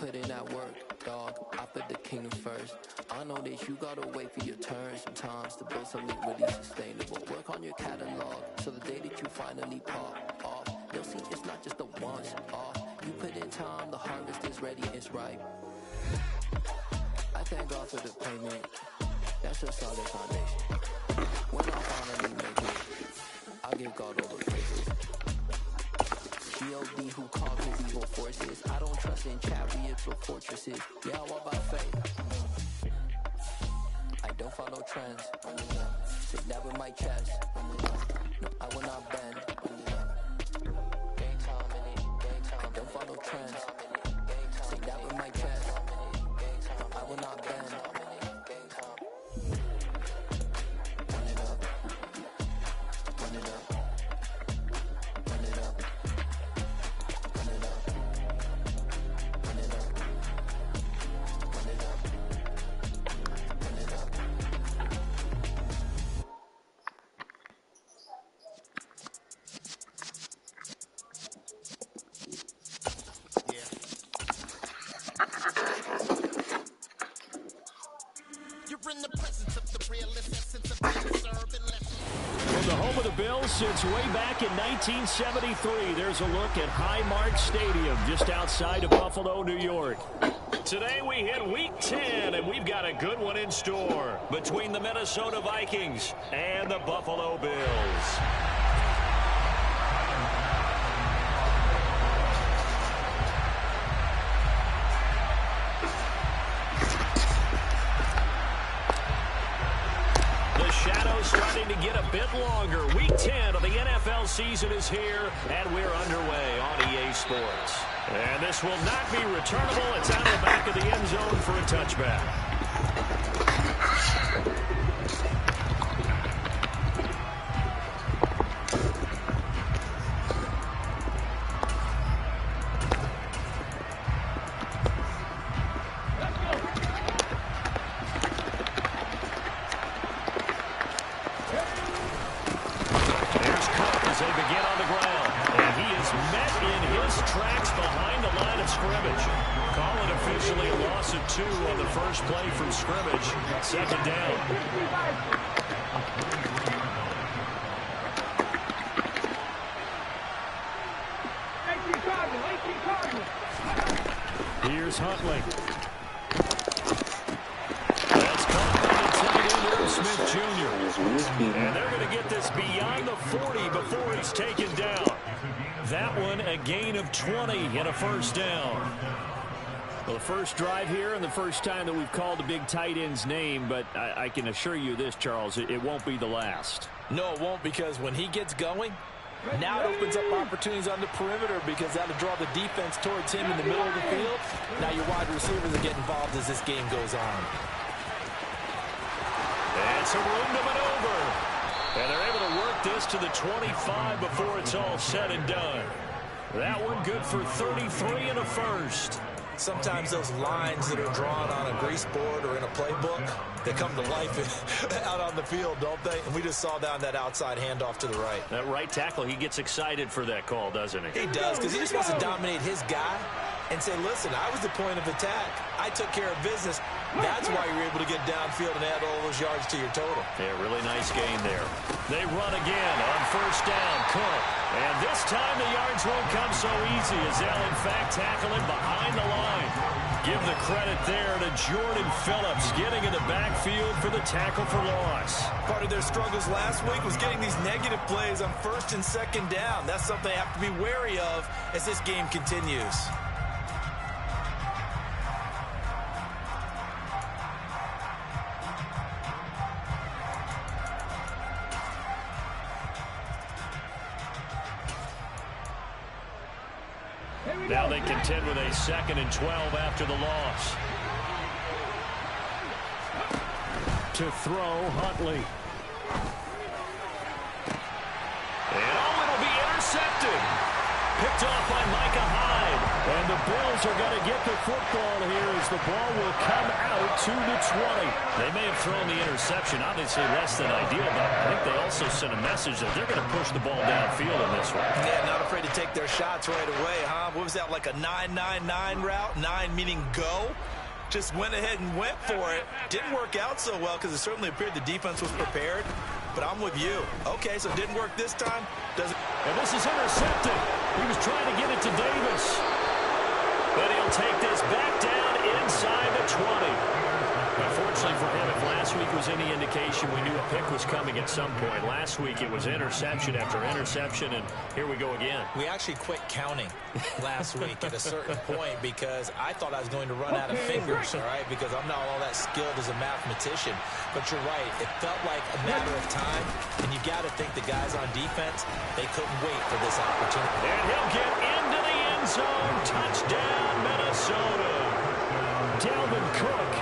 put in that work, dog. I put the kingdom first. I know that you gotta wait for your turn sometimes to build something really sustainable. Work on your catalog, so the day that you finally pop off, they'll see it's not just a once off. You put in time, the harvest is ready, it's ripe. I thank God for the payment. That's a solid foundation. When I finally make it, I'll give God all the praises. G.O.D. who conquers evil forces. I don't trust in chariots or fortresses. Yeah, I walk by faith. I don't follow trends. Say that with my chest. No, I will not bend. Game time in it. I don't follow trends. Say that with my chest. I will not bend. Run it up. Run it up. Run it up. Run it up. Run it up. Run it up. Run it up. You're in the presence of the realest essence of being served and lessons. From the home of the Bills since way back in 1973, there's a look at Highmark Stadium just outside of Buffalo, New York. Today we hit Week 10, and we've got a good one in store between the Minnesota Vikings and the Buffalo Bills. The shadow's starting to get a bit longer. Week 10 of the NFL season is here, and we're underway on EA Sports. And this will not be returnable. It's out of the back of the end zone for a touchback. There's Cook as they begin on the ground. And he is met in his tracks behind the line of scrimmage. Call it officially a loss of 2 on the first play from scrimmage. Second down. Here's Huntley. That's caught by the tight end, Irv Smith Jr. And they're going to get this beyond the 40 before it's taken down. That one a gain of 20 and a first down. Well, the first drive here and the first time that we've called the big tight end's name, but I can assure you this, Charles, it won't be the last. No, it won't, because when he gets going, now it opens up opportunities on the perimeter, because that'll draw the defense towards him in the middle of the field. Now your wide receivers are getting involved as this game goes on. And some room to maneuver. And they're able to work this to the 25 before it's all said and done. That one good for 33 and a first. Sometimes those lines that are drawn on a grease board or in a playbook, they come to life out on the field, don't they? And we just saw down that outside handoff to the right. That right tackle, he gets excited for that call, doesn't he? He does, because he just wants to dominate his guy and say, listen, I was the point of attack. I took care of business. That's why you're able to get downfield and add all those yards to your total. Yeah, really nice gain there. They run again on first down. Cook. And this time the yards won't come so easy as they'll, in fact, tackle him behind the line. Give the credit there to Jordan Phillips getting in the backfield for the tackle for loss. Part of their struggles last week was getting these negative plays on first and second down. That's something they have to be wary of as this game continues. Now they contend with a 2nd and 12 after the loss. To throw, Huntley. And it'll be intercepted. Picked off by Micah Hyde. And the Bills are going to get the football here as the ball will come out to the 20. They may have thrown the interception, obviously less than ideal, but I think they also sent a message that they're going to push the ball downfield in this one. Yeah, not afraid to take their shots right away, huh? What was that, like a 9-9-9 route? 9 meaning go? Just went ahead and went for it. Didn't work out so well because it certainly appeared the defense was prepared. But I'm with you. Okay, so it didn't work this time. Doesn't. And this is intercepted. He was trying to get it to Davis. But he'll take this back down inside the 20. Unfortunately for him, if last week was any indication, we knew a pick was coming at some point. Last week it was interception after interception, and here we go again. We actually quit counting last week at a certain point because I thought I was going to run out of fingers, all right, because I'm not all that skilled as a mathematician. But you're right. It felt like a matter of time, and you got to think the guys on defense, they couldn't wait for this opportunity. And he'll get into the end zone. Touchdown, Minnesota. Dalvin Cook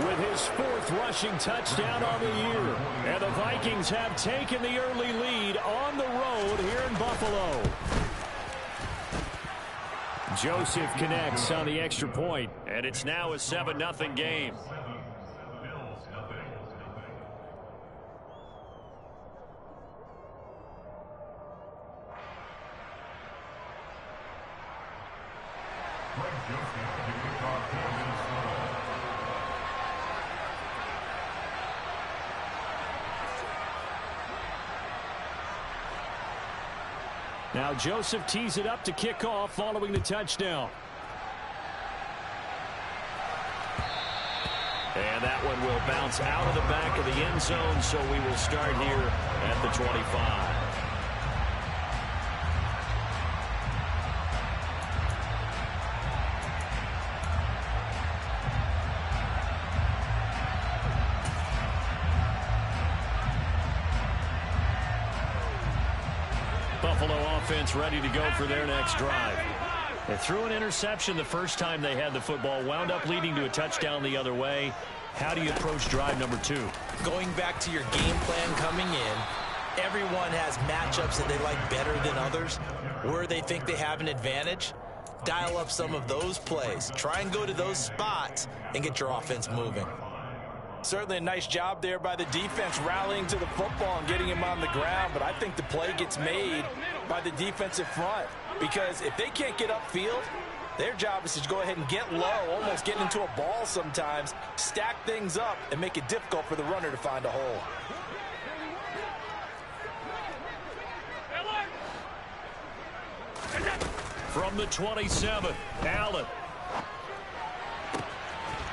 with his 4th rushing touchdown on the year. And the Vikings have taken the early lead on the road here in Buffalo. Joseph connects on the extra point, and it's now a 7-0 game. Now Joseph tees it up to kick off following the touchdown. And that one will bounce out of the back of the end zone, so we will start here at the 25. Buffalo offense ready to go for their next drive. They threw an interception the first time they had the football, wound up leading to a touchdown the other way. How do you approach drive number 2? Going back to your game plan coming in, everyone has matchups that they like better than others, where they think they have an advantage. Dial up some of those plays. Try and go to those spots and get your offense moving. Certainly a nice job there by the defense rallying to the football and getting him on the ground, but I think the play gets made by the defensive front because if they can't get upfield, their job is to go ahead and get low, almost get into a ball sometimes, stack things up, and make it difficult for the runner to find a hole. From the 27, Allen.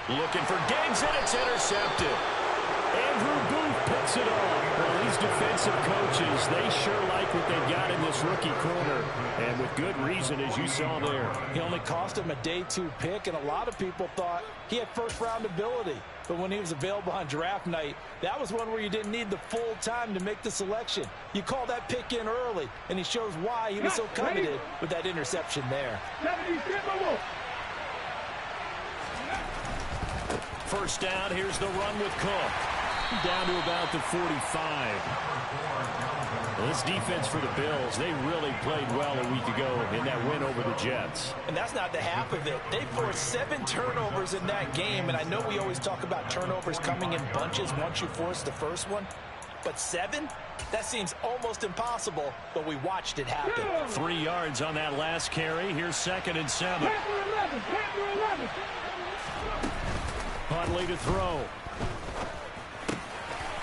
Looking for Diggs, and it's intercepted. Andrew Booth picks it off. Well, these defensive coaches, they sure like what they've got in this rookie corner, and with good reason, as you saw there. He only cost him a day 2 pick, and a lot of people thought he had first-round ability. But when he was available on draft night, that was one where you didn't need the full time to make the selection. You call that pick in early, and he shows why he was so coveted with that interception there. First down, here's the run with Cook. Down to about the 45. Well, this defense for the Bills, they really played well a week ago in that win over the Jets. And that's not the half of it. They forced 7 turnovers in that game, and I know we always talk about turnovers coming in bunches once you force the first one, but 7? That seems almost impossible, but we watched it happen. 3 yards on that last carry. Here's 2nd and 7. Huntley to throw.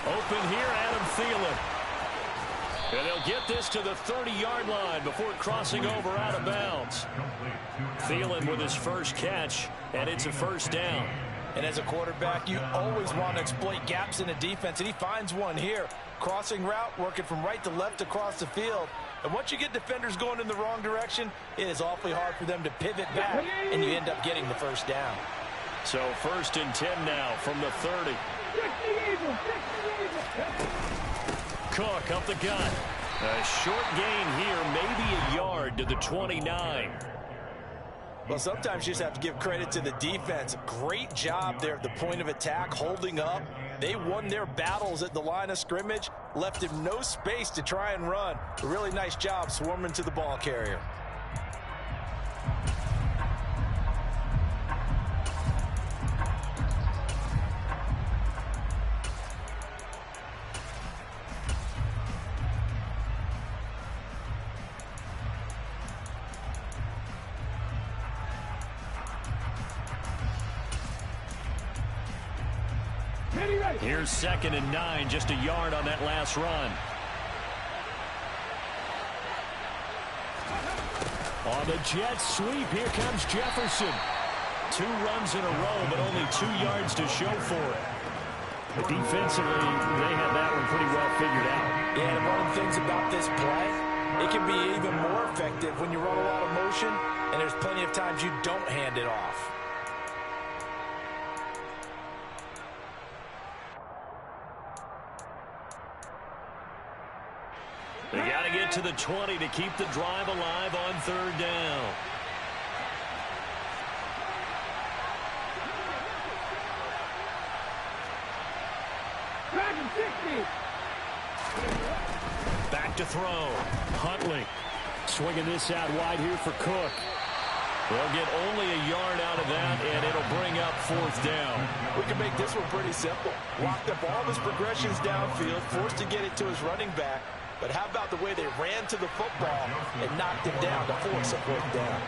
Open here, Adam Thielen. And they'll get this to the 30-yard line before crossing over out of bounds. Thielen with his first catch, and it's a first down. And as a quarterback, you always want to exploit gaps in a defense, and he finds one here. Crossing route, working from right to left across the field. And once you get defenders going in the wrong direction, it is awfully hard for them to pivot back, and you end up getting the first down. So 1st and 10 now from the 30. Cook up the gut. A short gain here, maybe a yard to the 29. Well, sometimes you just have to give credit to the defense. Great job there at the point of attack, holding up. They won their battles at the line of scrimmage, left him no space to try and run. A really nice job swarming to the ball carrier. Here's 2nd and 9, just a yard on that last run. On the Jets sweep, here comes Jefferson. 2 runs in a row, but only 2 yards to show for it. But defensively, they have that one pretty well figured out. Yeah, and one of the things about this play, it can be even more effective when you run a lot of motion, and there's plenty of times you don't hand it off. They got to get to the 20 to keep the drive alive on 3rd down. Back to throw. Huntley swinging this out wide here for Cook. They'll get only a yard out of that, and it'll bring up 4th down. We can make this one pretty simple. Locked up all his progressions downfield, forced to get it to his running back. But how about the way they ran to the football and knocked him down to force a 4th down?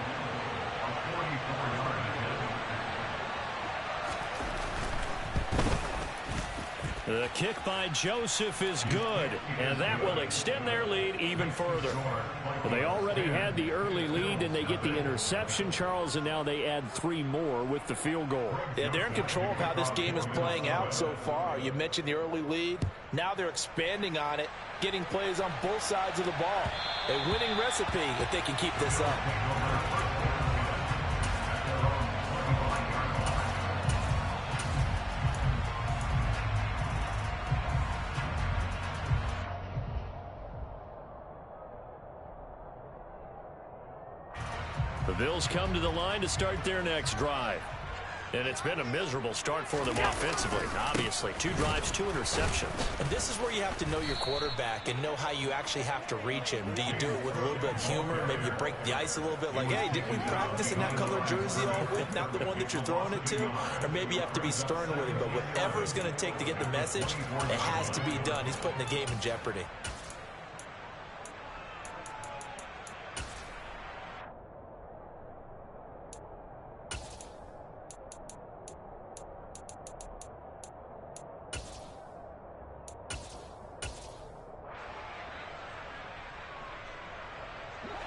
The kick by Joseph is good, and that will extend their lead even further. Well, they already had the early lead, and they get the interception, Charles, and now they add 3 more with the field goal. Yeah, they're in control of how this game is playing out so far. You mentioned the early lead. Now they're expanding on it, getting plays on both sides of the ball. A winning recipe if they can keep this up. The Bills come to the line to start their next drive. And it's been a miserable start for them offensively. Obviously, 2 drives, 2 interceptions. And this is where you have to know your quarterback and know how you actually have to reach him. Do you do it with a little bit of humor? Maybe you break the ice a little bit like, hey, didn't we practice in that color jersey all week, not the one that you're throwing it to? Or maybe you have to be stern with him. But whatever it's going to take to get the message, it has to be done. He's putting the game in jeopardy.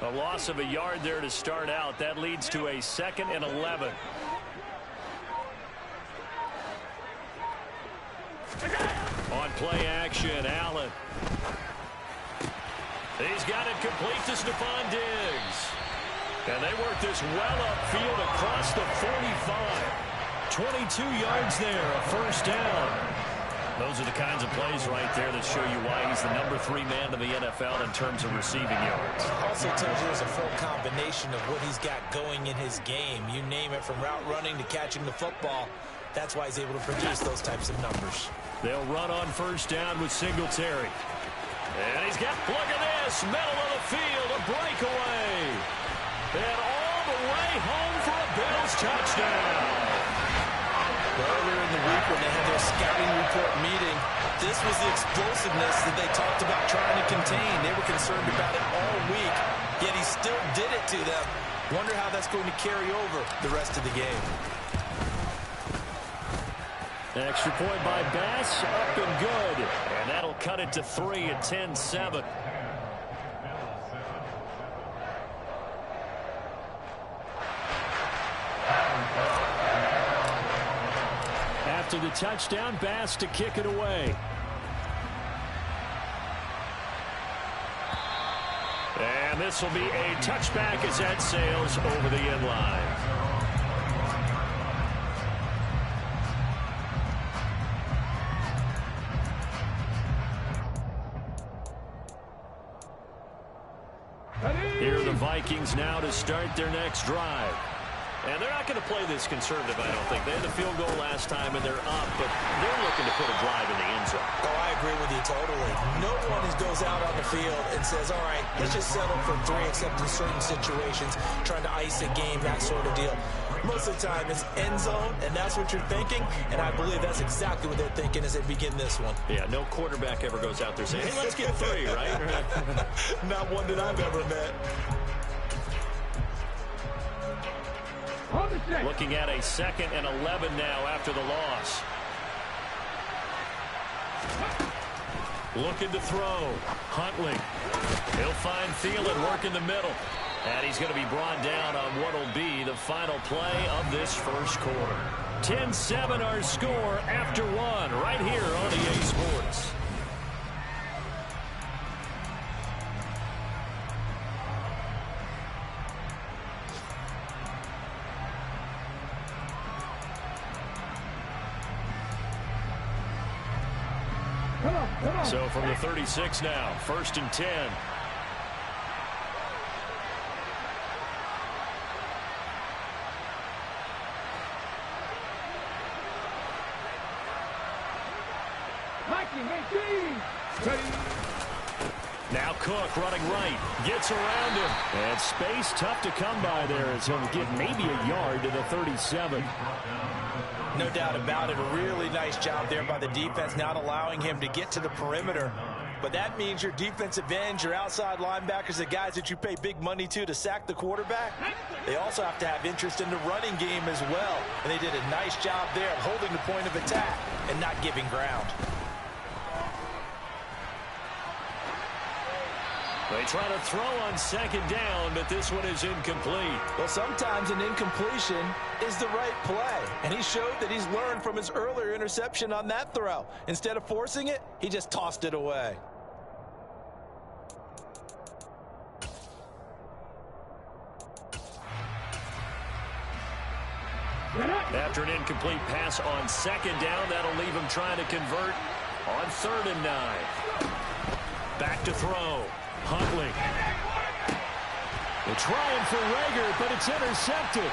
A loss of a yard there to start out. That leads to a 2nd and 11. On play action, Allen. He's got it complete to Stephon Diggs. And they work this well upfield across the 45. 22 yards there, a 1st down. Those are the kinds of plays right there that show you why he's the number 3 man in the NFL in terms of receiving yards. Also tells you there's a full combination of what he's got going in his game. You name it, from route running to catching the football. That's why he's able to produce those types of numbers. They'll run on 1st down with Singletary. And he's got, look at this, middle of the field, a breakaway. And all the way home for a Bills touchdown. Earlier in the week when they had their scouting report meeting, this was the explosiveness that they talked about trying to contain. They were concerned about it all week, yet he still did it to them. Wonder how that's going to carry over the rest of the game. Extra point by Bass, up and good. And that'll cut it to 3 at 10-7. After the touchdown, Bass to kick it away. And this will be a touchback as that sails over the end line. Here are the Vikings now to start their next drive. And they're not going to play this conservative, I don't think. They had the field goal last time, and they're up, but they're looking to put a drive in the end zone. Oh, I agree with you totally. No one goes out on the field and says, all right, let's just settle for 3, except in certain situations, trying to ice a game, that sort of deal. Most of the time, it's end zone, and that's what you're thinking, and I believe that's exactly what they're thinking as they begin this one. Yeah, no quarterback ever goes out there saying, hey, let's get 3, right? Not one that I've ever met. Looking at a 2nd and 11 now after the loss. Looking to throw. Huntley. He'll find Thielen work in the middle. And he's going to be brought down on what will be the final play of this first quarter. 10-7 our score after one right here on EA Sports. So from the 36 now, 1st and 10. Now Cook running right, gets around him. And space tough to come by there as he'll get maybe a yard to the 37. No doubt about it. A really nice job there by the defense, not allowing him to get to the perimeter. But that means your defensive ends, your outside linebackers, the guys that you pay big money to sack the quarterback, they also have to have interest in the running game as well. And they did a nice job there of holding the point of attack and not giving ground. They try to throw on 2nd down, but this one is incomplete. Well, sometimes an incompletion is the right play. And he showed that he's learned from his earlier interception on that throw. Instead of forcing it, he just tossed it away. After an incomplete pass on 2nd down, that'll leave him trying to convert on 3rd and 9. Back to throw. Huntley. They're trying for Rager, but it's intercepted.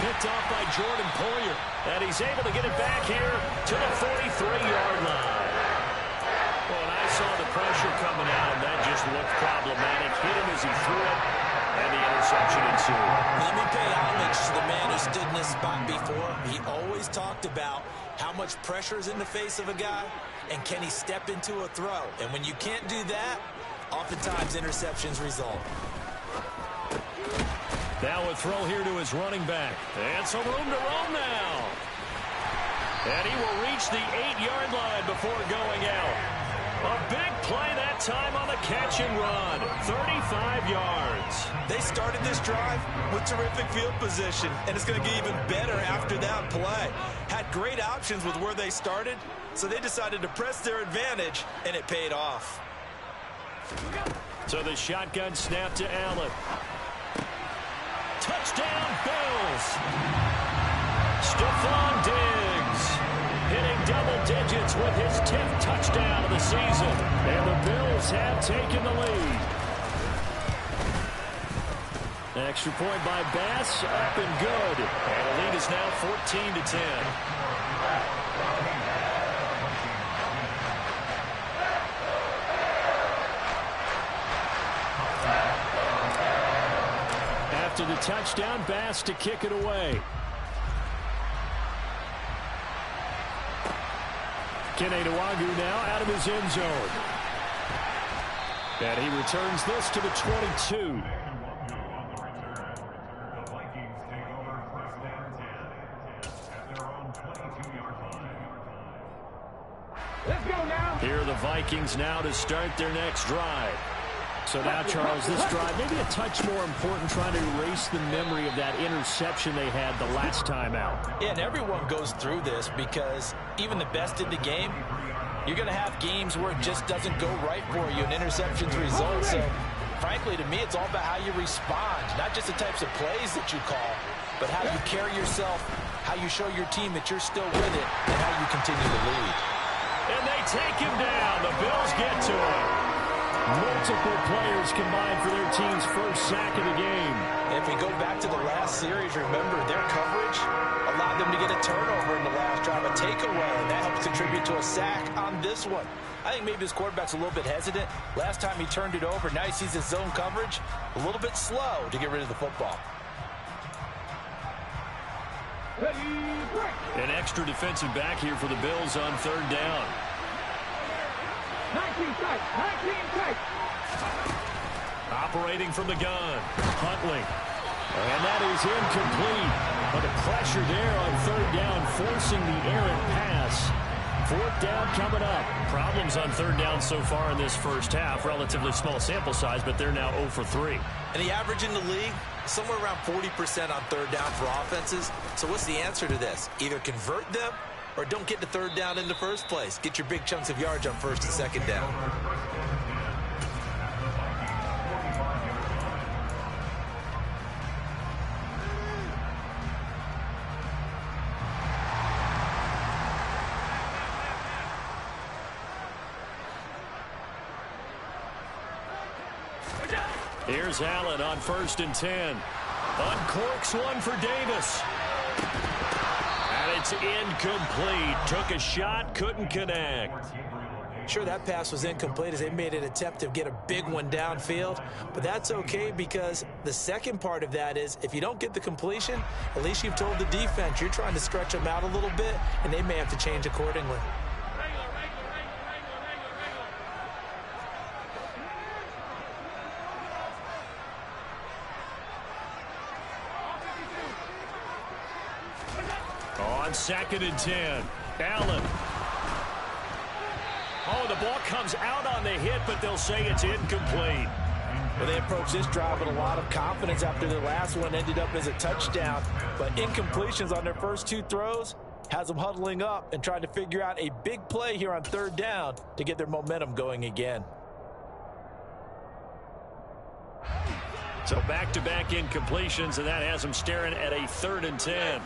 Picked off by Jordan Poyer. And he's able to get it back here to the 43-yard line. Well, and I saw the pressure coming out, and that just looked problematic. Hit him as he threw it, and the interception ensued. Let me pay homage to the man who stood in this spot before. He always talked about how much pressure is in the face of a guy, and can he step into a throw. And when you can't do that, oftentimes interceptions result. Now a throw here to his running back. And some room to roam now. And he will reach the 8-yard line before going out. A big play that time on the catch and run. 35 yards. They started this drive with terrific field position, and it's going to get even better after that play. Had great options with where they started, so they decided to press their advantage, and it paid off. So the shotgun snap to Allen. Touchdown, Bills. Stephon Diggs hitting double digits with his 10th touchdown of the season. And the Bills have taken the lead. Extra point by Bass, up and good. And the lead is now 14-10. After the touchdown, Bass to kick it away. Kene Nwangwu now out of his end zone. And he returns this to the 22. Let's go now. Here are the Vikings now to start their next drive. So now, Charles, this drive maybe a touch more important, trying to erase the memory of that interception they had the last time out. Yeah, and everyone goes through this because even the best in the game, you're going to have games where it just doesn't go right for you, and interceptions result. So, frankly, to me, it's all about how you respond, not just the types of plays that you call, but how you carry yourself, how you show your team that you're still with it, and how you continue to lead. And they take him down. The Bills get to him. Multiple players combined for their team's first sack of the game. If we go back to the last series, remember, their coverage allowed them to get a turnover in the last drive, a takeaway, and that helps contribute to a sack on this one. I think maybe his quarterback's a little bit hesitant. Last time he turned it over, now he sees his zone coverage a little bit slow to get rid of the football. An extra defensive back here for the Bills on 3rd down. 19 tight, 19 tight. Operating from the gun, Huntley. And that is incomplete. But the pressure there on 3rd down, forcing the errant pass. Fourth down coming up. Problems on third down so far in this first half. Relatively small sample size, but they're now 0 for 3. And the average in the league, somewhere around 40% on third down for offenses. So what's the answer to this? Either convert them or don't get to third down in the first place. Get your big chunks of yards on first and second down. Here's Allen on 1st and 10. Uncorks one for Davis. And it's incomplete. Took a shot, couldn't connect. Sure, that pass was incomplete as they made an attempt to get a big one downfield. But that's okay because the second part of that is if you don't get the completion, at least you've told the defense you're trying to stretch them out a little bit, and they may have to change accordingly. On 2nd and 10, Allen. Oh, the ball comes out on the hit, but they'll say it's incomplete. Well, they approached this drive with a lot of confidence after their last one ended up as a touchdown. But incompletions on their first two throws has them huddling up and trying to figure out a big play here on third down to get their momentum going again. So back-to-back incompletions, and that has them staring at a 3rd and 10.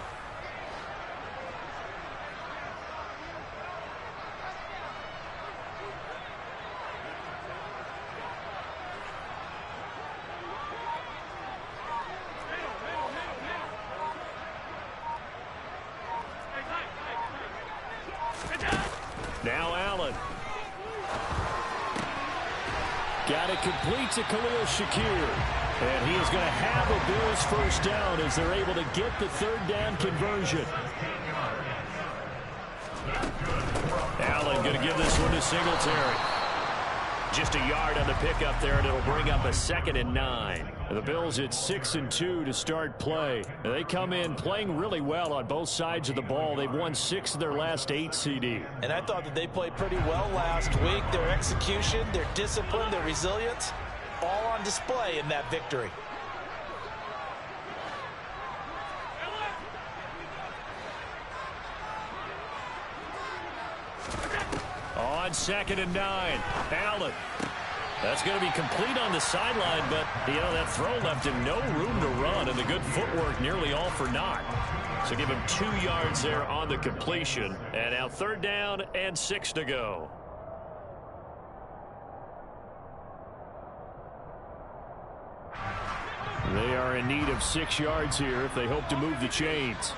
Now Allen. Got it complete to Khalil Shakir. And he is going to have a Bills first down as they're able to get the third down conversion. Allen going to give this one to Singletary. Just a yard on the pickup there, and it'll bring up a 2nd and 9. The Bills at 6 and 2 to start play. They come in playing really well on both sides of the ball. They've won 6 of their last 8 CD. And I thought that they played pretty well last week. Their execution, their discipline, their resilience, all on display in that victory. On 2nd and 9, Allen. That's going to be complete on the sideline, but, you know, that throw left him no room to run, and the good footwork nearly all for naught. So give him 2 yards there on the completion. And now 3rd down and 6 to go. They are in need of 6 yards here if they hope to move the chains.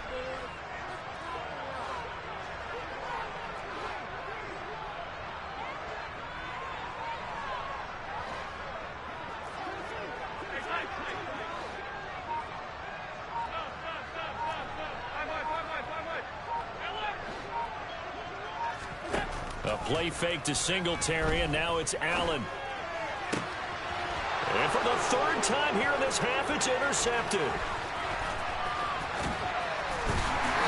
A play fake to Singletary, and now it's Allen. And for the 3rd time here in this half, it's intercepted.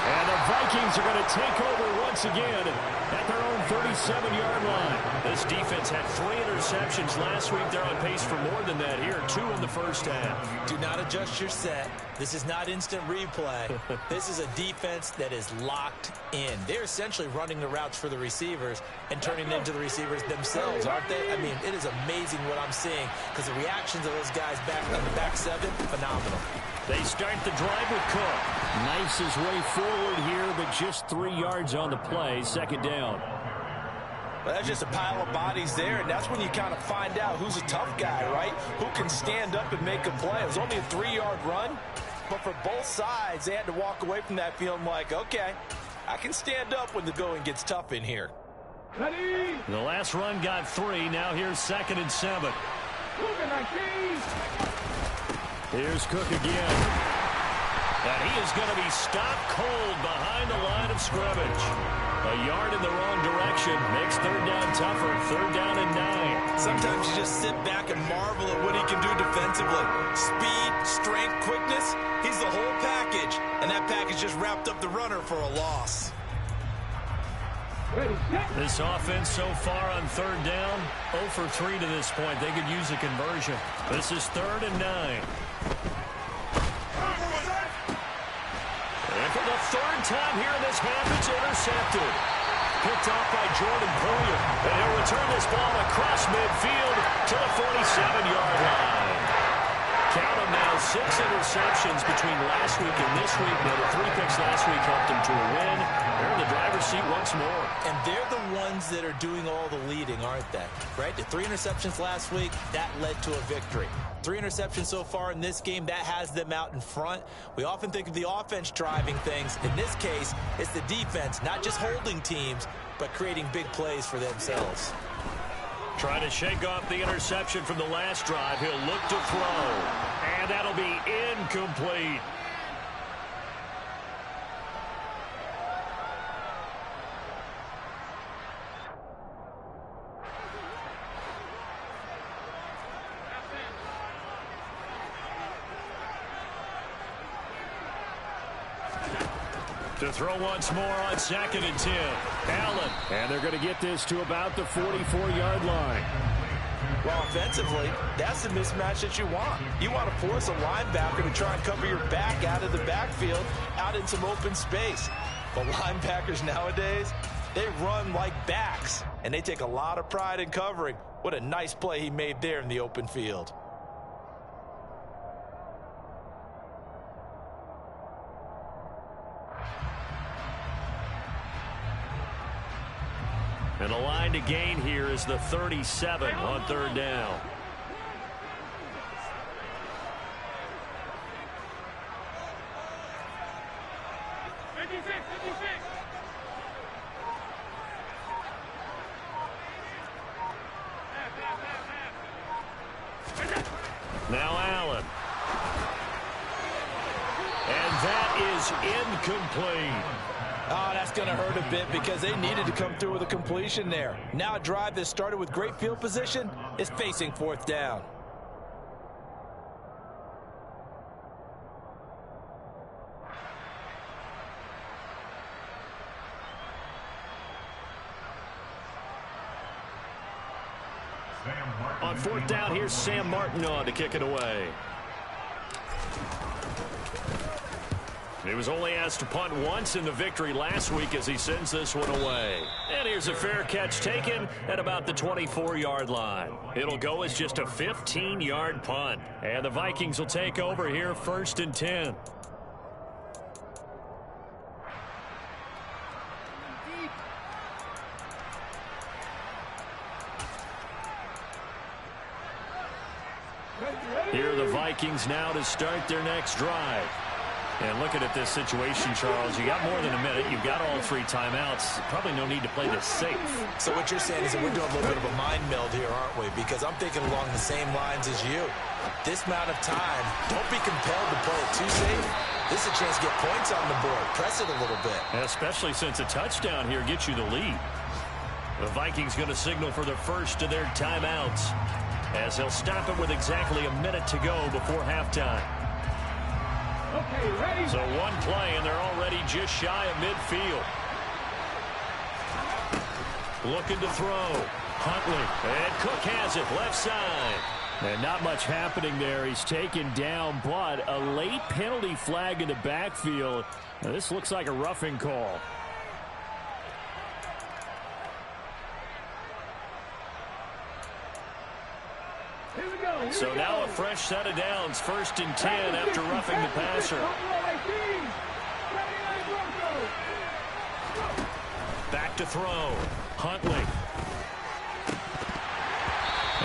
And the Vikings are going to take over once again at their own 37-yard line. This defense had 3 interceptions last week. They're on pace for more than that here, 2 in the first half. Do not adjust your set. This is not instant replay. This is a defense that is locked in. They're essentially running the routes for the receivers and turning them into the receivers themselves, aren't they? I mean, it is amazing what I'm seeing because the reactions of those guys back on the back 7, phenomenal. They start the drive with Cook. Knifes his way forward here, but just 3 yards on the play. 2nd down. Well, that's just a pile of bodies there, and that's when you kind of find out who's a tough guy, right? Who can stand up and make a play. It was only a 3-yard run, but for both sides, they had to walk away from that feeling like, okay, I can stand up when the going gets tough in here. Ready? The last run got 3. Now here's 2nd and 7. Here's Cook again. And he is going to be stopped cold behind the line of scrimmage. A yard in the wrong direction makes 3rd down tougher. 3rd down and 9. Sometimes you just sit back and marvel at what he can do defensively. Speed, strength, quickness, he's the whole package. And that package just wrapped up the runner for a loss. Ready, set. This offense so far on third down, 0 for 3 to this point. They could use a conversion. This is 3rd and 9. And for the 3rd time here in this half, it's intercepted. Picked off by Jordan Poyer. And he'll return this ball across midfield to the 47-yard line. Count them now, 6 interceptions between last week and this week. Now, the 3 picks last week helped them to a win. They're in the driver's seat once more. And they're the ones that are doing all the leading, aren't they? Right? The 3 interceptions last week, that led to a victory. 3 interceptions so far in this game, that has them out in front. We often think of the offense driving things. In this case, it's the defense, not just holding teams, but creating big plays for themselves. Trying to shake off the interception from the last drive. He'll look to throw. And that'll be incomplete. To throw once more on 2nd and 10. Allen. And they're going to get this to about the 44-yard line. Well, offensively, that's the mismatch that you want. You want to force a linebacker to try and cover your back out of the backfield, out in some open space. But linebackers nowadays, they run like backs, and they take a lot of pride in covering. What a nice play he made there in the open field. And the line to gain here is the 37 on 3rd down. Now Allen. And that is incomplete. Oh, that's going to hurt a bit because they needed to come through with a completion there. Now a drive that started with great field position is facing 4th down. On 4th down, here's Sam Martin on to kick it away. He was only asked to punt once in the victory last week as he sends this one away. And here's a fair catch taken at about the 24-yard line. It'll go as just a 15-yard punt. And the Vikings will take over here 1st and 10. Here are the Vikings now to start their next drive. And looking at this situation, Charles, you got more than a minute. You've got all 3 timeouts. Probably no need to play this safe. So what you're saying is that we're doing a little bit of a mind meld here, aren't we? Because I'm thinking along the same lines as you. This amount of time, don't be compelled to play it too safe. This is a chance to get points on the board. Press it a little bit. Especially since a touchdown here gets you the lead. The Vikings going to signal for the first of their timeouts, as they'll stop it with exactly a minute to go before halftime. Okay, ready. So one play, and they're already just shy of midfield. Looking to throw. Huntley. And Cook has it left side. And not much happening there. He's taken down, but a late penalty flag in the backfield. Now, this looks like a roughing call. So now a fresh set of downs, 1st and 10 after roughing the passer. Back to throw. Huntley.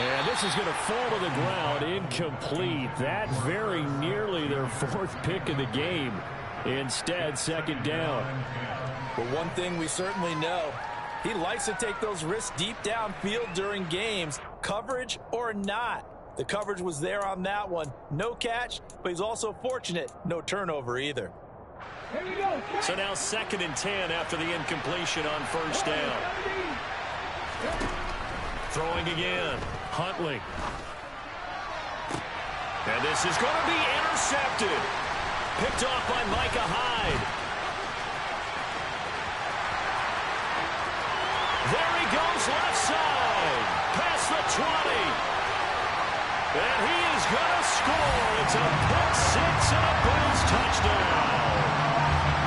And this is going to fall to the ground, incomplete. That very nearly their 4th pick of the game. Instead, 2nd down. But one thing we certainly know, he likes to take those risks deep downfield during games, coverage or not. The coverage was there on that one. No catch, but he's also fortunate. No turnover either. So now 2nd and 10 after the incompletion on 1st down. Throwing again. Huntley. And this is going to be intercepted. Picked off by Micah Hyde. And he is going to score. It's a pick six and a Bills touchdown.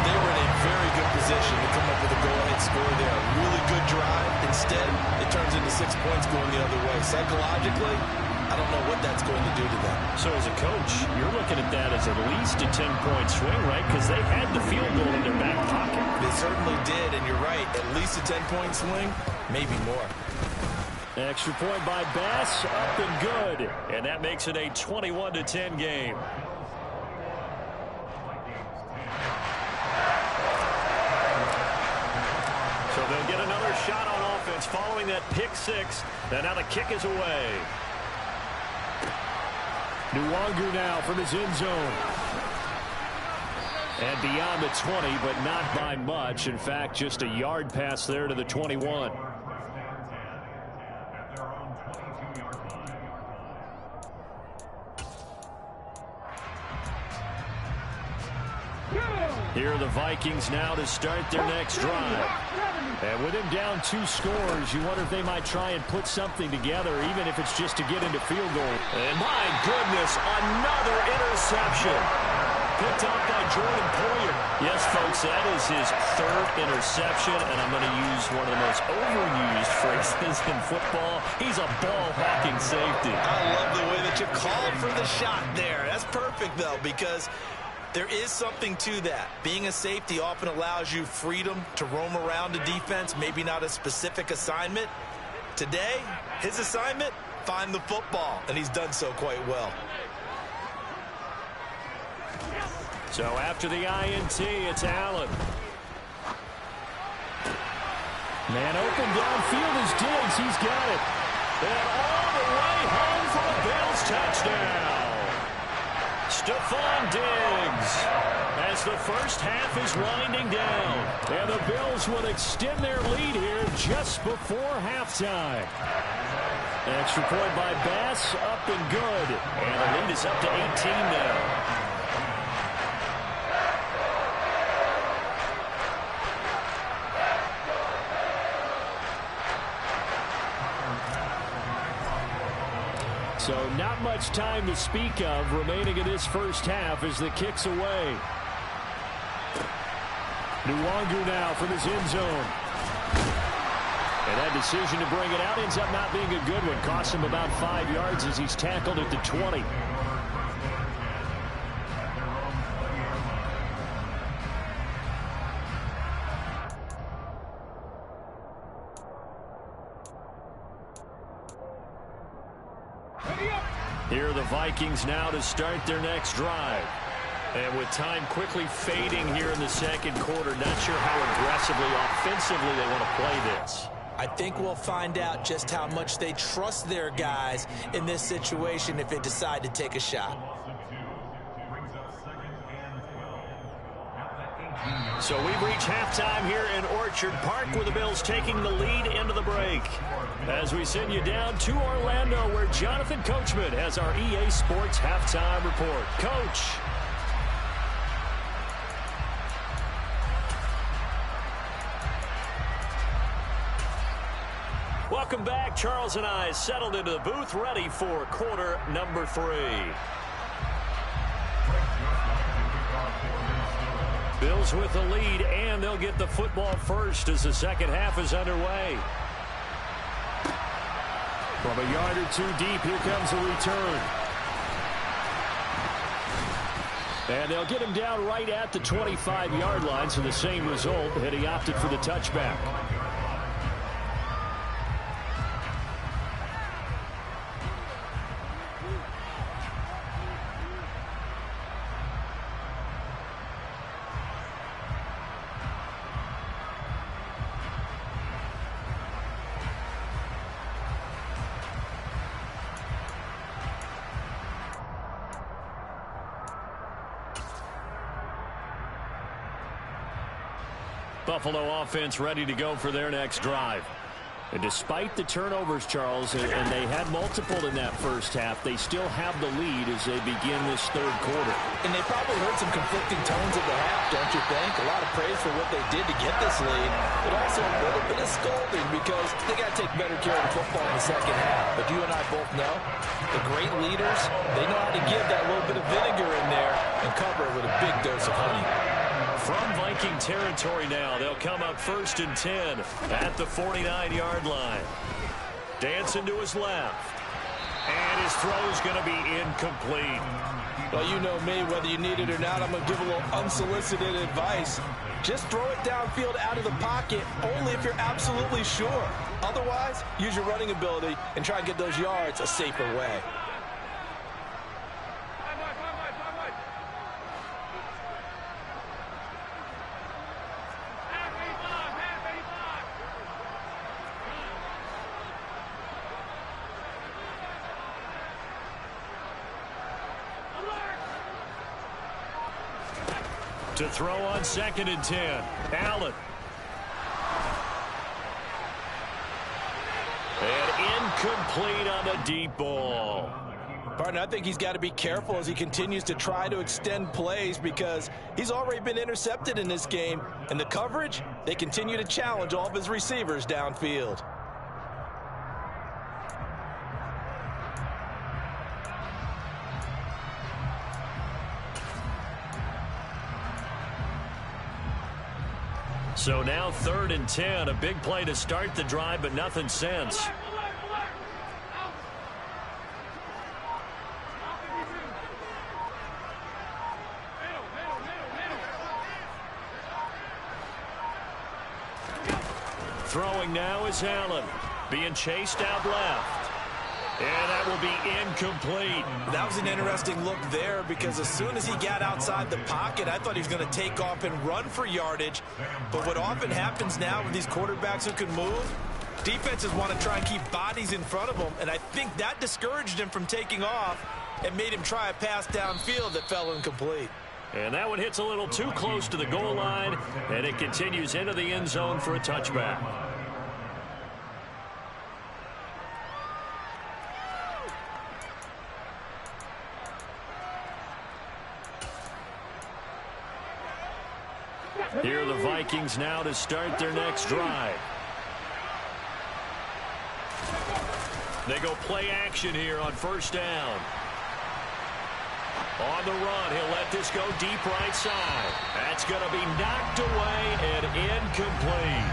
They were in a very good position to come up with a go-ahead score there. A really good drive. Instead, it turns into 6 points going the other way. Psychologically, I don't know what that's going to do to them. So as a coach, you're looking at that as at least a 10-point swing, right? Because they had the field goal in their back pocket. They certainly did, and you're right. At least a 10-point swing, maybe more. Extra point by Bass, up and good. And that makes it a 21-10 game. So they'll get another shot on offense following that pick six. And now the kick is away. Nwangu now from his end zone. And beyond the 20, but not by much. In fact, just a yard pass there to the 21. Here are the Vikings now to start their next drive. And with him down 2 scores, you wonder if they might try and put something together, even if it's just to get into field goal. And my goodness, another interception. Picked off by Jordan Poyer. Yes, folks, that is his 3rd interception, and I'm going to use one of the most overused phrases in football. He's a ball-hawking safety. I love the way that you called for the shot there. That's perfect, though, because there is something to that. Being a safety often allows you freedom to roam around the defense, maybe not a specific assignment. Today, his assignment, find the football, and he's done so quite well. So after the INT, it's Allen. Man open downfield is Diggs. He's got it. And all the way home for a Bills touchdown. Stephon Diggs as the first half is winding down. And the Bills will extend their lead here just before halftime. Extra point by Bass, up and good. And the lead is up to 18 now. So not much time to speak of remaining in this first half as the kick's away. Nwangu now from his end zone. And that decision to bring it out ends up not being a good one. Costs him about 5 yards as he's tackled at the 20. Here are the Vikings now to start their next drive. And with time quickly fading here in the second quarter, not sure how aggressively, offensively they want to play this. I think we'll find out just how much they trust their guys in this situation if they decide to take a shot. So we've reached halftime here in Orchard Park with the Bills taking the lead into the break. As we send you down to Orlando where Jonathan Coachman has our EA Sports halftime report. Coach. Welcome back. Charles and I settled into the booth ready for quarter number 3. Bills with the lead, and they'll get the football first as the second half is underway. From a yard or 2 deep, here comes a return. And they'll get him down right at the 25-yard line, so the same result, and he opted for the touchback. Buffalo offense ready to go for their next drive. And despite the turnovers, Charles, and they had multiple in that first half, they still have the lead as they begin this third quarter. And they probably heard some conflicting tones at the half, don't you think? A lot of praise for what they did to get this lead, but also a little bit of scolding because they got to take better care of the football in the second half. But you and I both know the great leaders, they know how to give that little bit of vinegar in there and cover it with a big dose of honey. From Viking territory now, they'll come up 1st and 10 at the 49-yard line. Dancing to his left. And his throw's going to be incomplete. Well, you know me, whether you need it or not, I'm going to give a little unsolicited advice. Just throw it downfield out of the pocket only if you're absolutely sure. Otherwise, use your running ability and try and get those yards a safer way. To throw on 2nd and 10. Allen. And incomplete on the deep ball. Partner, I think he's got to be careful as he continues to try to extend plays because he's already been intercepted in this game. And the coverage, they continue to challenge all of his receivers downfield. So now 3rd and 10, a big play to start the drive, but nothing since. Throwing now is Allen, being chased out left. And that will be incomplete. That was an interesting look there because as soon as he got outside the pocket, I thought he was going to take off and run for yardage. But what often happens now with these quarterbacks who can move, defenses want to try and keep bodies in front of them. And I think that discouraged him from taking off and made him try a pass downfield that fell incomplete. And that one hits a little too close to the goal line, and it continues into the end zone for a touchback. Here are the Vikings now to start their next drive. They go play action here on 1st down. On the run, he'll let this go deep right side. That's going to be knocked away and incomplete.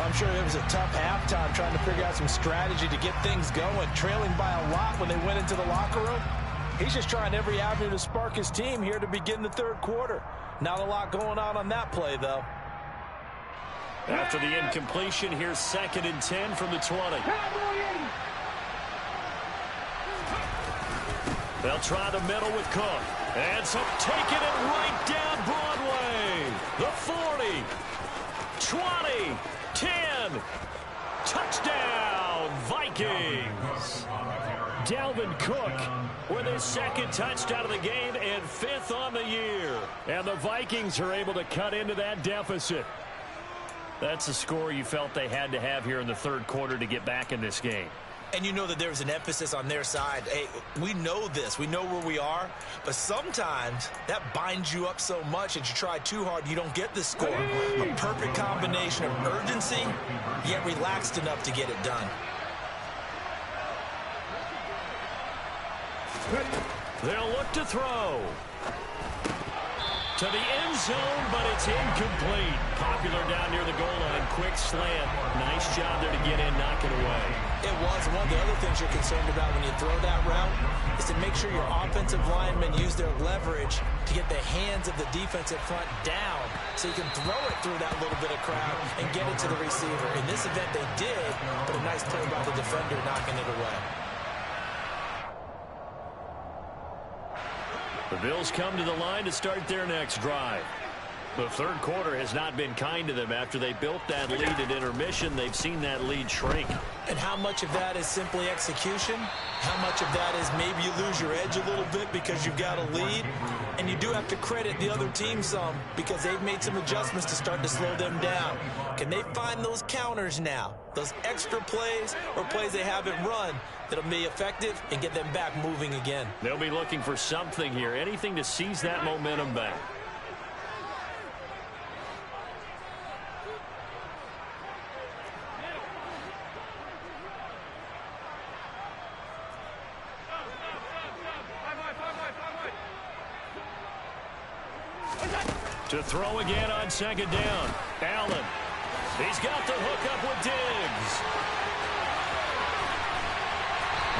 I'm sure it was a tough halftime trying to figure out some strategy to get things going, trailing by a lot when they went into the locker room. He's just trying every avenue to spark his team here to begin the third quarter. Not a lot going on that play, though. After the incompletion, here's 2nd and 10 from the 20. They'll try the middle with Cook. And so taking it right down Broadway. The 40, 20, 10. Touchdown, Vikings. Dalvin Cook with his 2nd touchdown of the game and 5th on the year. And the Vikings are able to cut into that deficit. That's a score you felt they had to have here in the third quarter to get back in this game. And you know that there was an emphasis on their side. Hey, we know this. We know where we are. But sometimes that binds you up so much that you try too hard, you don't get the score. A perfect combination of urgency, yet relaxed enough to get it done. They'll look to throw. To the end zone, but it's incomplete. Popular down near the goal line. Quick slant. Nice job there to get in, knock it away. It was. One of the other things you're concerned about when you throw that route is to make sure your offensive linemen use their leverage to get the hands of the defensive front down so you can throw it through that little bit of crowd and get it to the receiver. In this event, they did, but a nice play by the defender knocking it away. The Bills come to the line to start their next drive. The third quarter has not been kind to them. After they built that lead at intermission, they've seen that lead shrink. And how much of that is simply execution? How much of that is maybe you lose your edge a little bit because you've got a lead? And you do have to credit the other team some because they've made some adjustments to start to slow them down. Can they find those counters now? Those extra plays or plays they haven't run that'll be effective and get them back moving again? They'll be looking for something here, anything to seize that momentum back. To throw again on second down. Allen. He's got the hookup with Diggs.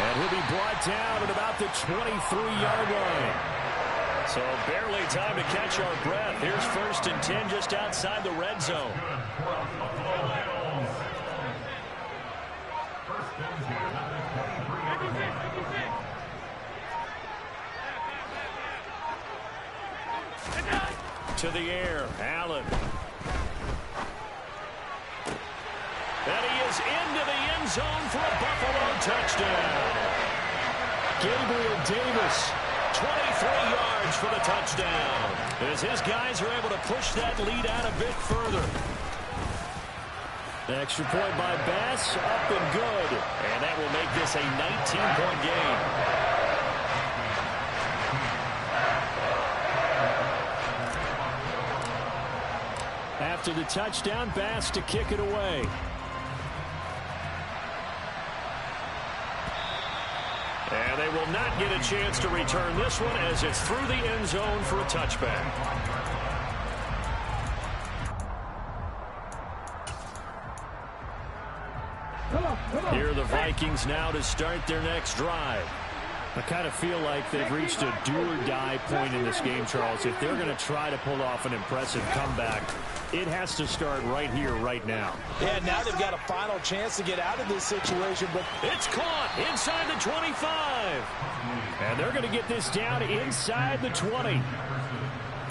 And he'll be brought down at about the 23-yard line. So barely time to catch our breath. Here's 1st and 10 just outside the red zone. To the air, Allen. And he is into the end zone for a Buffalo touchdown. Gabriel Davis, 23 yards for the touchdown. As his guys are able to push that lead out a bit further. The extra point by Bass, up and good. And that will make this a 19-point game. After the touchdown, Bass to kick it away. And they will not get a chance to return this one as it's through the end zone for a touchback. Here are the Vikings now to start their next drive. I kind of feel like they've reached a do-or-die point in this game, Charles. If they're going to try to pull off an impressive comeback, it has to start right here, right now. Yeah, now they've got a final chance to get out of this situation, but it's caught inside the 25. And they're going to get this down inside the 20.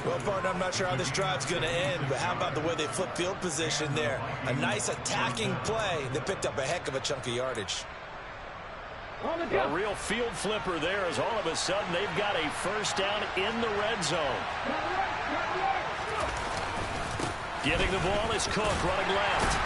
Well, partner, I'm not sure how this drive's going to end, but how about the way they flip field position there? A nice attacking play that picked up a heck of a chunk of yardage. A real field flipper there as all of a sudden they've got a first down in the red zone. Getting the ball is Cook running left.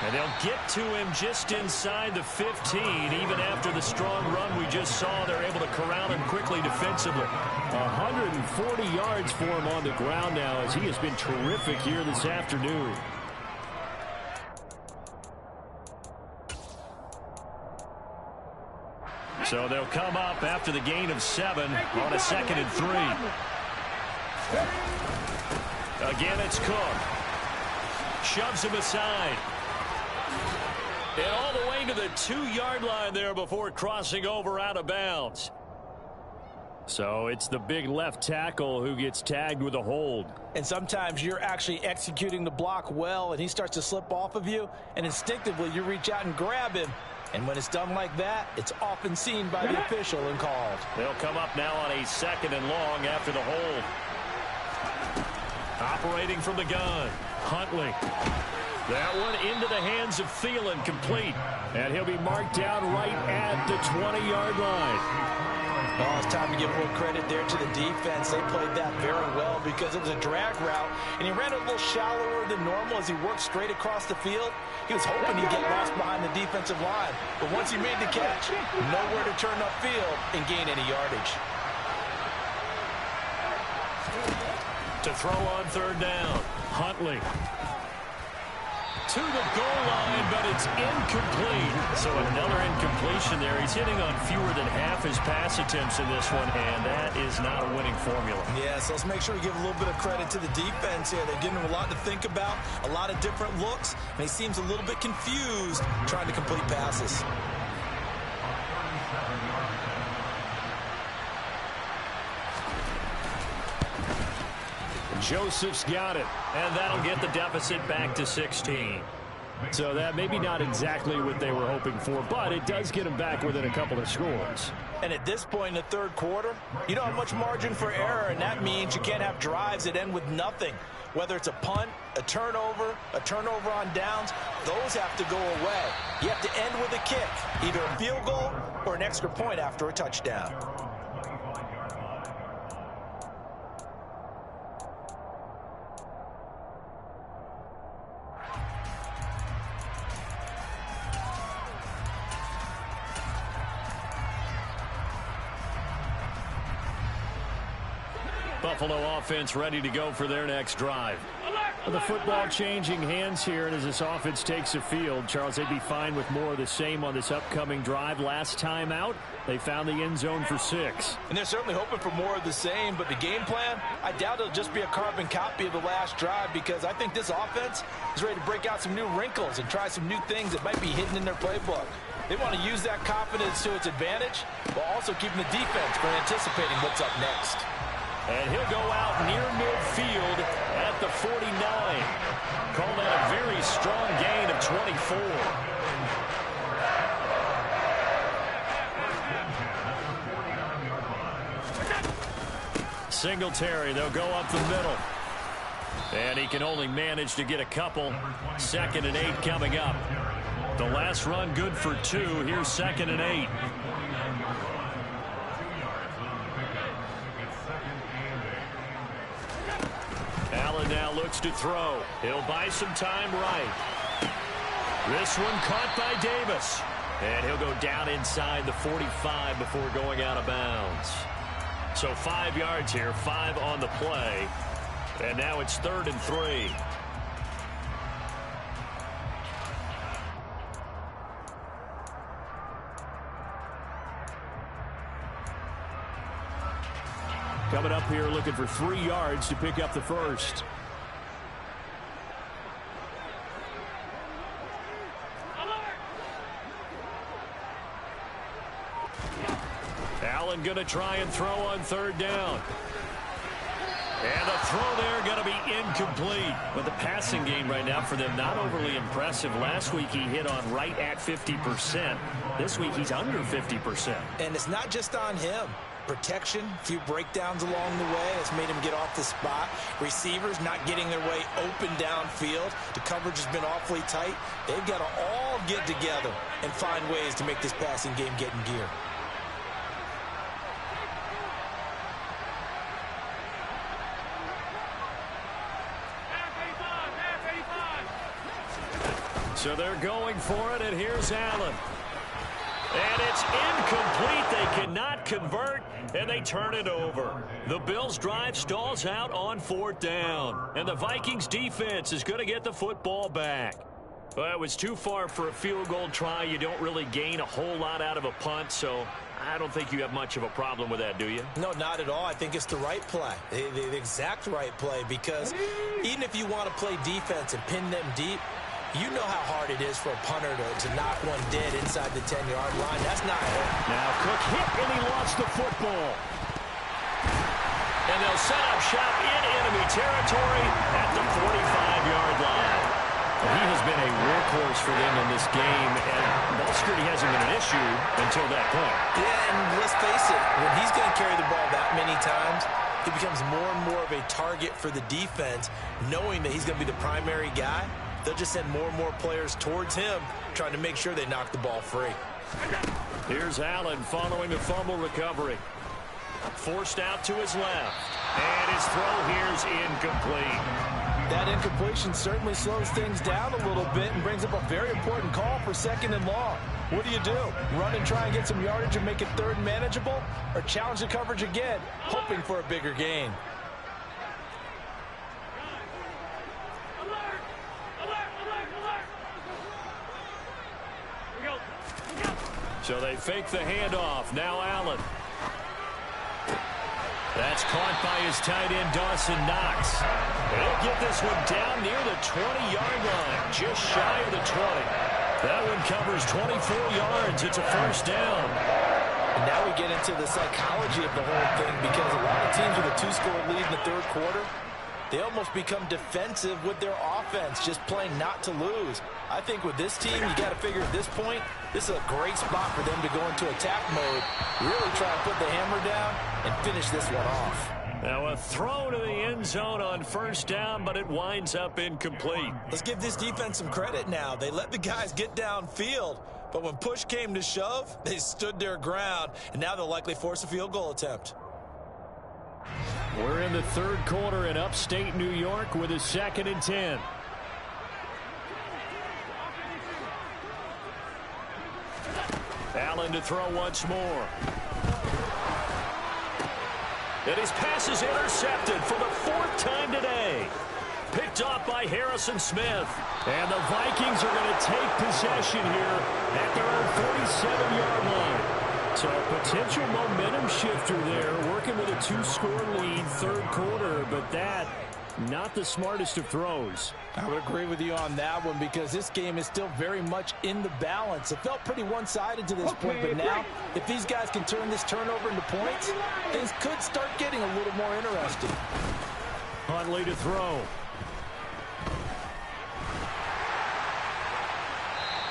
And they'll get to him just inside the 15. Even after the strong run we just saw, they're able to corral him quickly defensively. 140 yards for him on the ground now as he has been terrific here this afternoon. So they'll come up after the gain of 7 on a 2nd and 3. Again, it's Cook. Shoves him aside. And all the way to the 2-yard line there before crossing over out of bounds. So it's the big left tackle who gets tagged with a hold. And sometimes you're actually executing the block well, and he starts to slip off of you, and instinctively you reach out and grab him. And when it's done like that, it's often seen by the official and called. They'll come up now on a 2nd and long after the hold. Operating from the gun, Huntley. That one into the hands of Thielen, complete. And he'll be marked down right at the 20-yard line. Oh, it's time to give a little credit there to the defense. They played that very well because it was a drag route, and he ran a little shallower than normal as he worked straight across the field. He was hoping he'd get lost behind the defensive line, but once he made the catch, nowhere to turn upfield and gain any yardage. To throw on 3rd down, Huntley. To the goal line, but it's incomplete. So another incompletion there. He's hitting on fewer than half his pass attempts in this one, and that is not a winning formula. Yeah, so let's make sure we give a little bit of credit to the defense here. They're giving him a lot to think about, a lot of different looks, and he seems a little bit confused trying to complete passes. Joseph's got it, and that'll get the deficit back to 16. So that maybe not exactly what they were hoping for, but it does get them back within a couple of scores. And at this point in the third quarter, you don't have much margin for error, and that means you can't have drives that end with nothing. Whether it's a punt, a turnover on downs, those have to go away. You have to end with a kick, either a field goal or an extra point after a touchdown. Buffalo offense ready to go for their next drive. The football changing hands here, and as this offense takes the field, Charles, they'd be fine with more of the same on this upcoming drive. Last time out, they found the end zone for 6. And they're certainly hoping for more of the same, but the game plan, I doubt it'll just be a carbon copy of the last drive, because I think this offense is ready to break out some new wrinkles and try some new things that might be hidden in their playbook. They want to use that confidence to its advantage, while also keeping the defense from anticipating what's up next. And he'll go out near midfield at the 49. Call that a very strong gain of 24. Singletary, they'll go up the middle. And he can only manage to get a couple. 2nd and 8 coming up. The last run good for 2. Here's 2nd and 8. Allen now looks to throw. He'll buy some time right. This one caught by Davis. And he'll go down inside the 45 before going out of bounds. So 5 yards here, 5 on the play. And now it's 3rd and 3. Coming up here looking for 3 yards to pick up the first. Allen going to try and throw on 3rd down. And the throw there going to be incomplete. But the passing game right now for them not overly impressive. Last week he hit on right at 50%. This week he's under 50%. And it's not just on him. Protection, a few breakdowns along the way has made him get off the spot. Receivers not getting their way open downfield. The coverage has been awfully tight. They've got to all get together and find ways to make this passing game get in gear. So they're going for it, and here's Allen. And it's incomplete. They cannot convert, and they turn it over. The Bills' drive stalls out on 4th down, and the Vikings' defense is going to get the football back. Well, it was too far for a field goal try. You don't really gain a whole lot out of a punt, so I don't think you have much of a problem with that, do you? No, not at all. I think it's the right play, the exact right play, because even if you want to play defense and pin them deep, you know how hard it is for a punter to knock one dead inside the 10-yard line. That's not it. Now Cook hit, and he lost the football. And they'll set up shop in enemy territory at the 45-yard line. He has been a workhorse for them in this game, and ball security hasn't been an issue until that point. Yeah, and let's face it, when he's going to carry the ball that many times, he becomes more and more of a target for the defense, knowing that he's going to be the primary guy. They'll just send more and more players towards him, trying to make sure they knock the ball free. Here's Allen following the fumble recovery. Forced out to his left. And his throw here's incomplete. That incompletion certainly slows things down a little bit and brings up a very important call for 2nd and long. What do? Run and try and get some yardage and make it 3rd and manageable? Or challenge the coverage again, hoping for a bigger gain? So they fake the handoff. Now Allen. That's caught by his tight end, Dawson Knox. He'll get this one down near the 20-yard line, just shy of the 20. That one covers 24 yards. It's a 1st down. And now we get into the psychology of the whole thing, because a lot of teams with a 2-score lead in the 3rd quarter, they almost become defensive with their offense, just playing not to lose. I think with this team, you got to figure at this point, this is a great spot for them to go into attack mode, really try to put the hammer down and finish this one off. Now a throw to the end zone on first down, but it winds up incomplete. Let's give this defense some credit now. They let the guys get downfield, but when push came to shove, they stood their ground, and now they'll likely force a field goal attempt. We're in the third quarter in upstate New York with a 2nd and 10. Allen to throw once more. And his pass is intercepted for the 4th time today. Picked off by Harrison Smith. And the Vikings are going to take possession here at their own 47-yard line. So a potential momentum shifter there, working with a 2-score lead, third quarter, but that not the smartest of throws. I would agree with you on that one because this game is still very much in the balance. It felt pretty one-sided to this point, but now if these guys can turn this turnover into points, things could start getting a little more interesting. Huntley to throw.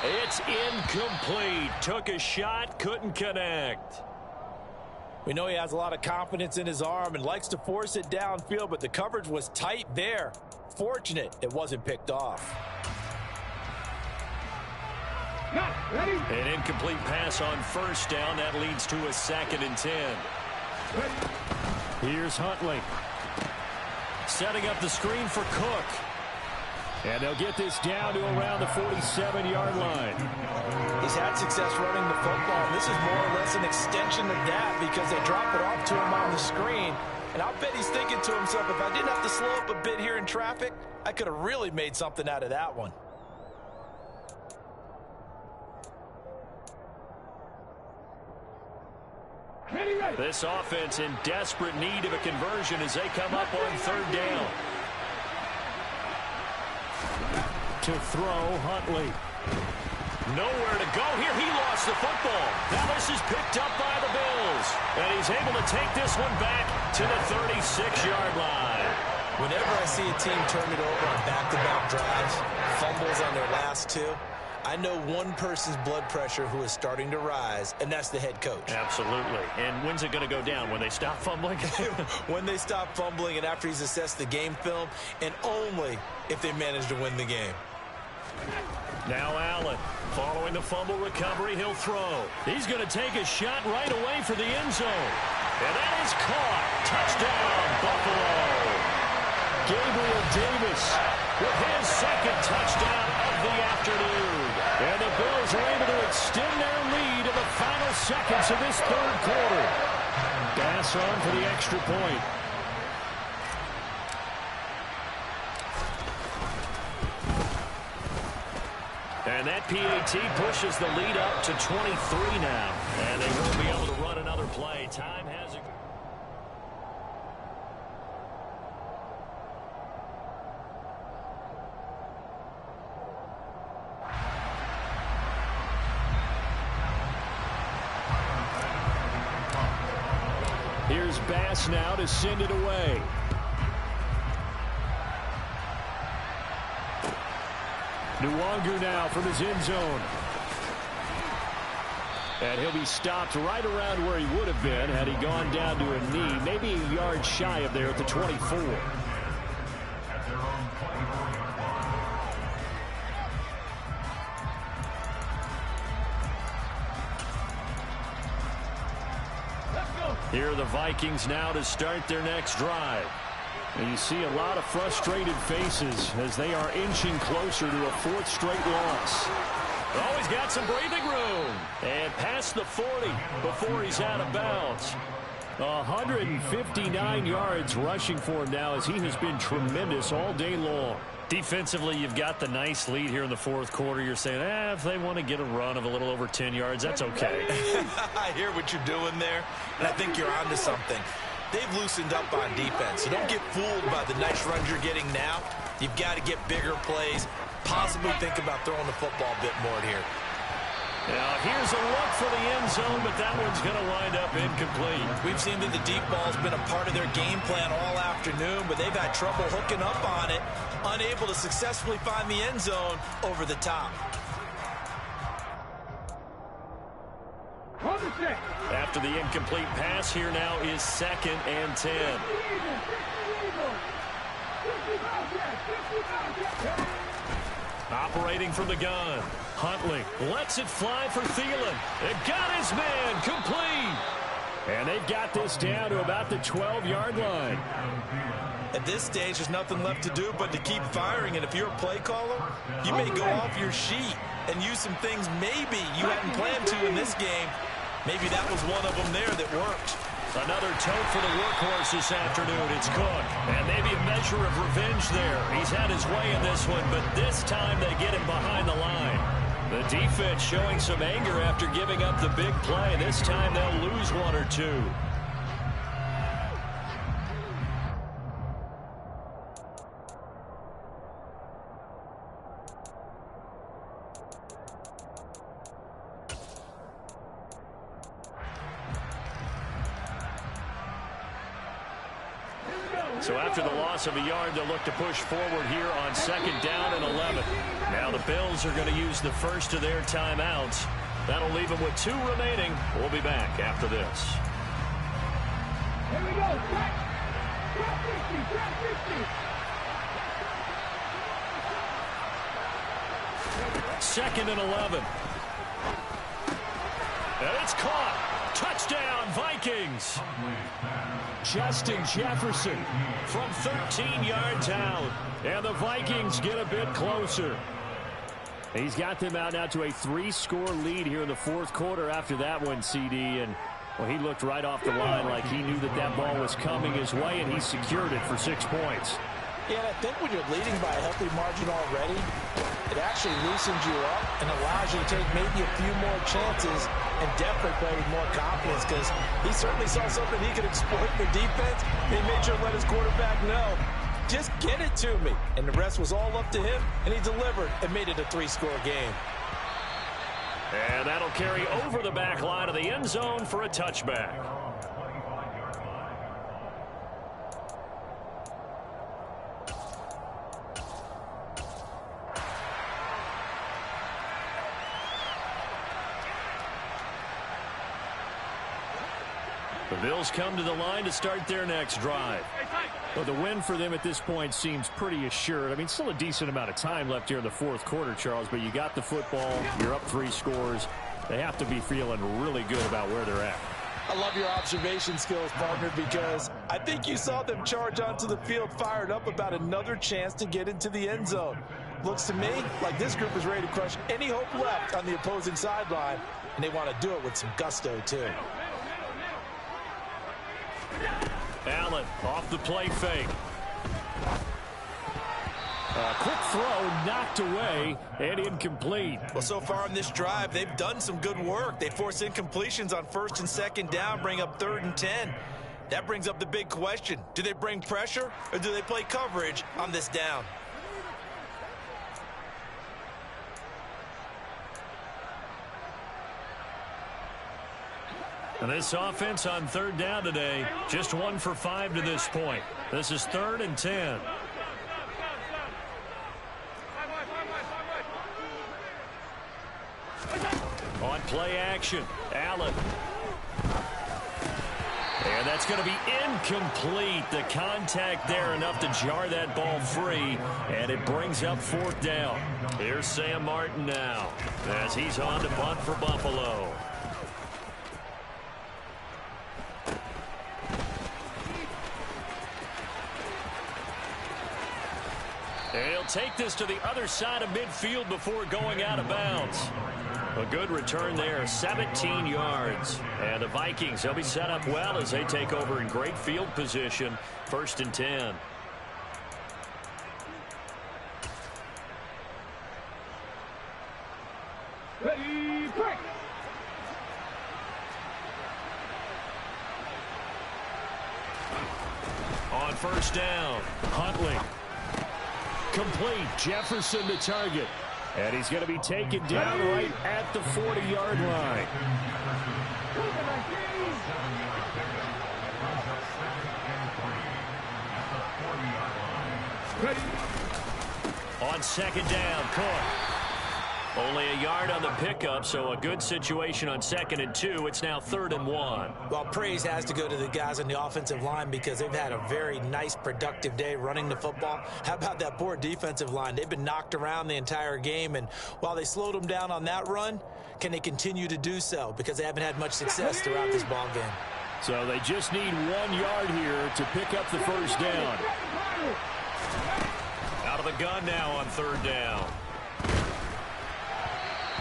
It's incomplete. Took a shot, couldn't connect. We know he has a lot of confidence in his arm and likes to force it downfield, but the coverage was tight there. Fortunate it wasn't picked off. An incomplete pass on first down. That leads to a 2nd and 10. Here's Huntley. Setting up the screen for Cook. And they'll get this down to around the 47-yard line. He's had success running the football, and this is more or less an extension of that because they drop it off to him on the screen. And I'll bet he's thinking to himself, if I didn't have to slow up a bit here in traffic, I could have really made something out of that one. This offense in desperate need of a conversion as they come up on 3rd down. To throw, Huntley. Nowhere to go here. He lost the football. Now this is picked up by the Bills. And he's able to take this one back to the 36-yard line. Whenever I see a team turn it over on back-to-back drives, fumbles on their last 2, I know one person's blood pressure who is starting to rise, and that's the head coach. Absolutely. And when's it going to go down? When they stop fumbling? When they stop fumbling and after he's assessed the game film, and only if they manage to win the game. Now Allen, following the fumble recovery, he'll throw. He's going to take a shot right away for the end zone. And that is caught. Touchdown, Buffalo. Gabriel Davis with his 2nd touchdown of the afternoon. And the Bills are able to extend their lead in the final seconds of this third quarter. Bass on for the extra point. And that PAT pushes the lead up to 23 now. And they won't be able to run another play. Time has it. Here's Bass now to send it away. Nwangu now from his end zone. And he'll be stopped right around where he would have been had he gone down to a knee, maybe a yard shy of there at the 24. Here are the Vikings now to start their next drive. And you see a lot of frustrated faces as they are inching closer to a 4th straight loss. Oh, he's got some breathing room. And past the 40 before he's out of bounds. 159 yards rushing for him now as he has been tremendous all day long. Defensively, you've got the nice lead here in the 4th quarter. You're saying, if they want to get a run of a little over 10 yards, that's okay. I hear what you're doing there, and I think you're onto something. They've loosened up on defense, so don't get fooled by the nice runs you're getting now. You've got to get bigger plays, possibly think about throwing the football a bit more here. Now here's a look for the end zone, but that one's going to wind up incomplete. We've seen that the deep ball's been a part of their game plan all afternoon, but they've had trouble hooking up on it, unable to successfully find the end zone over the top. After the incomplete pass, here now is 2nd and 10. Operating from the gun. Huntley lets it fly for Thielen. It got his man complete. And they've got this down to about the 12-yard line. At this stage, there's nothing left to do but to keep firing. And if you're a play caller, you may go off your sheet and use some things maybe you hadn't planned to in this game. Maybe that was one of them there that worked. Another tote for the workhorse this afternoon. It's Cook. And maybe a measure of revenge there. He's had his way in this one, but this time they get him behind the line. The defense showing some anger after giving up the big play. This time they'll lose one or two. So after the loss of a yard, they'll look to push forward here on 2nd down and 11. Now the Bills are going to use the first of their timeouts. That'll leave them with 2 remaining. We'll be back after this. Here we go. Track 50, track 50. 2nd and 11. And it's caught. Touchdown, Vikings. Justin Jefferson from 13 yards out. And the Vikings get a bit closer. He's got them out now to a 3-score lead here in the 4th quarter after that one, CD. And well, he looked right off the line like he knew that that ball was coming his way, and he secured it for 6 points. Yeah, and I think when you're leading by a healthy margin already, it actually loosens you up and allows you to take maybe a few more chances and definitely play with more confidence, because he certainly saw something he could exploit in the defense. He made sure to let his quarterback know, just get it to me. And the rest was all up to him, and he delivered and made it a 3-score game. And that'll carry over the back line of the end zone for a touchback. The Bills come to the line to start their next drive. Well, the win for them at this point seems pretty assured. I mean, still a decent amount of time left here in the 4th quarter, Charles, but you got the football, you're up 3 scores. They have to be feeling really good about where they're at. I love your observation skills, partner, because I think you saw them charge onto the field fired up about another chance to get into the end zone. Looks to me like this group is ready to crush any hope left on the opposing sideline, and they want to do it with some gusto, too. Allen off the play fake. Quick throw knocked away and incomplete. Well, so far in this drive, they've done some good work. They force incompletions on 1st and 2nd down, bring up 3rd and 10. That brings up the big question. Do they bring pressure or do they play coverage on this down? And this offense on 3rd down today, just 1 for 5 to this point. This is 3rd and 10. On play action, Allen. And that's going to be incomplete. The contact there enough to jar that ball free, and it brings up 4th down. Here's Sam Martin now as he's on to punt for Buffalo. He'll take this to the other side of midfield before going out of bounds. A good return there, 17 yards. And the Vikings, they'll be set up well as they take over in great field position. 1st and 10. Ready, break. On 1st down, Huntley. Complete. Jefferson to target. And he's going to be taken down right at the 40-yard line. On second down, Cook. Only a yard on the pickup, so a good situation on 2nd and 2. It's now 3rd and 1. Well, praise has to go to the guys on the offensive line because they've had a very nice, productive day running the football. How about that poor defensive line? They've been knocked around the entire game, and while they slowed them down on that run, can they continue to do so? Because they haven't had much success throughout this ball game. So they just need 1 yard here to pick up the first down. Out of the gun now on 3rd down.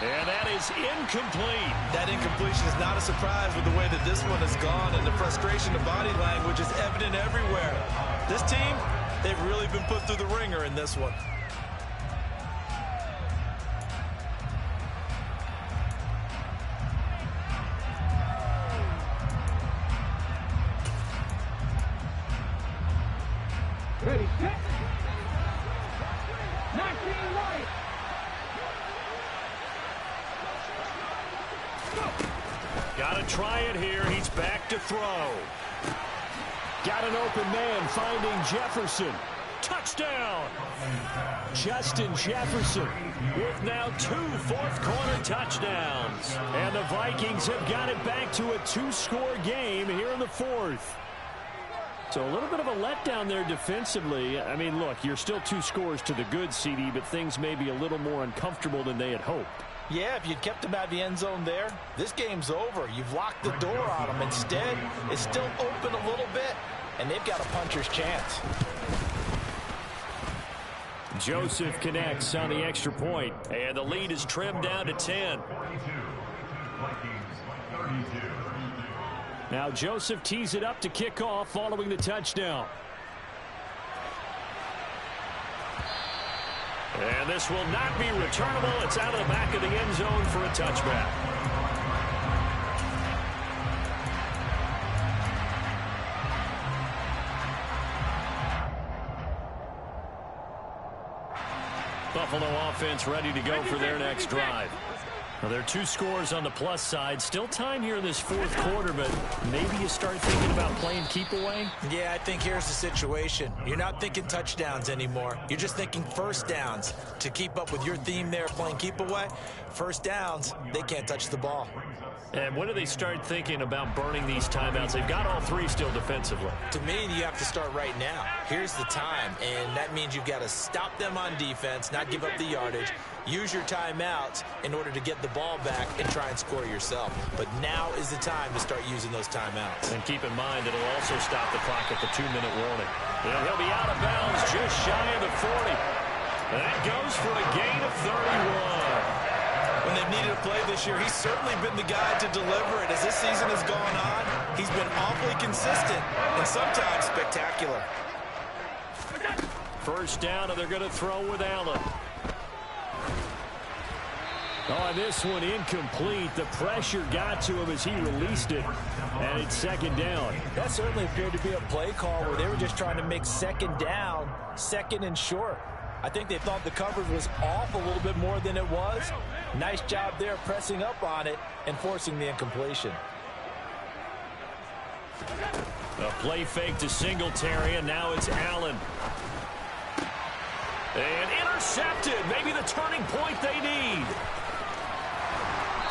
And that is incomplete. That incompletion is not a surprise with the way that this one has gone, and the frustration, the body language is evident everywhere. This team, they've really been put through the ringer in this one. Ready, set. 19 right. Got to try it here. He's back to throw. Got an open man finding Jefferson. Touchdown! Justin Jefferson with now 2 fourth-quarter touchdowns. And the Vikings have got it back to a 2-score game here in the 4th. So a little bit of a letdown there defensively. I mean, look, you're still 2 scores to the good, CD, but things may be a little more uncomfortable than they had hoped. Yeah, if you'd kept them out of the end zone there, this game's over. You've locked the door on them. Instead, it's still open a little bit, and they've got a puncher's chance. Joseph connects on the extra point, and the lead is trimmed down to 10. Now Joseph tees it up to kick off following the touchdown. And this will not be returnable. It's out of the back of the end zone for a touchback. Buffalo offense ready to go for their next drive. Well, there are 2 scores on the plus side. Still time here in this 4th quarter, but maybe you start thinking about playing keep away? Yeah, I think here's the situation. You're not thinking touchdowns anymore. You're just thinking first downs. To keep up with your theme there, playing keep away, first downs, they can't touch the ball. And when do they start thinking about burning these timeouts? They've got all 3 still defensively. To me, you have to start right now. Here's the time, and that means you've got to stop them on defense, not give up the yardage, use your timeouts in order to get the ball back and try and score yourself. But now is the time to start using those timeouts. And keep in mind, it'll also stop the clock at the 2-minute warning. And he'll be out of bounds just shy of the 40. That goes for a gain of 31. When they've needed a play this year, he's certainly been the guy to deliver it. As this season has gone on, he's been awfully consistent and sometimes spectacular. First down, and they're going to throw with Allen. Oh, this one incomplete. The pressure got to him as he released it, and it's 2nd down. That certainly appeared to be a play call where they were just trying to make 2nd down, 2nd and short. I think they thought the coverage was off a little bit more than it was. Nice job there pressing up on it and forcing the incompletion. A play fake to Singletary, and now it's Allen. And intercepted. Maybe the turning point they need.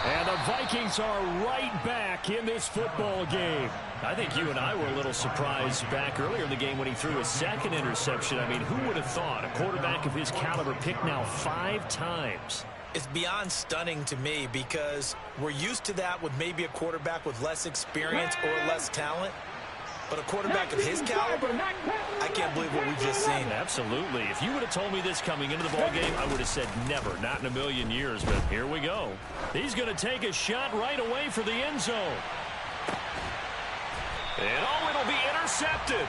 And the Vikings are right back in this football game. I think you and I were a little surprised back earlier in the game when he threw his 2nd interception. I mean, who would have thought a quarterback of his caliber picked now 5 times? It's beyond stunning to me because we're used to that with maybe a quarterback with less experience or less talent. But a quarterback of his caliber, I can't believe what we've just seen. Absolutely. If you would have told me this coming into the ballgame, I would have said never, not in a million years. But here we go. He's going to take a shot right away for the end zone. And it'll be intercepted.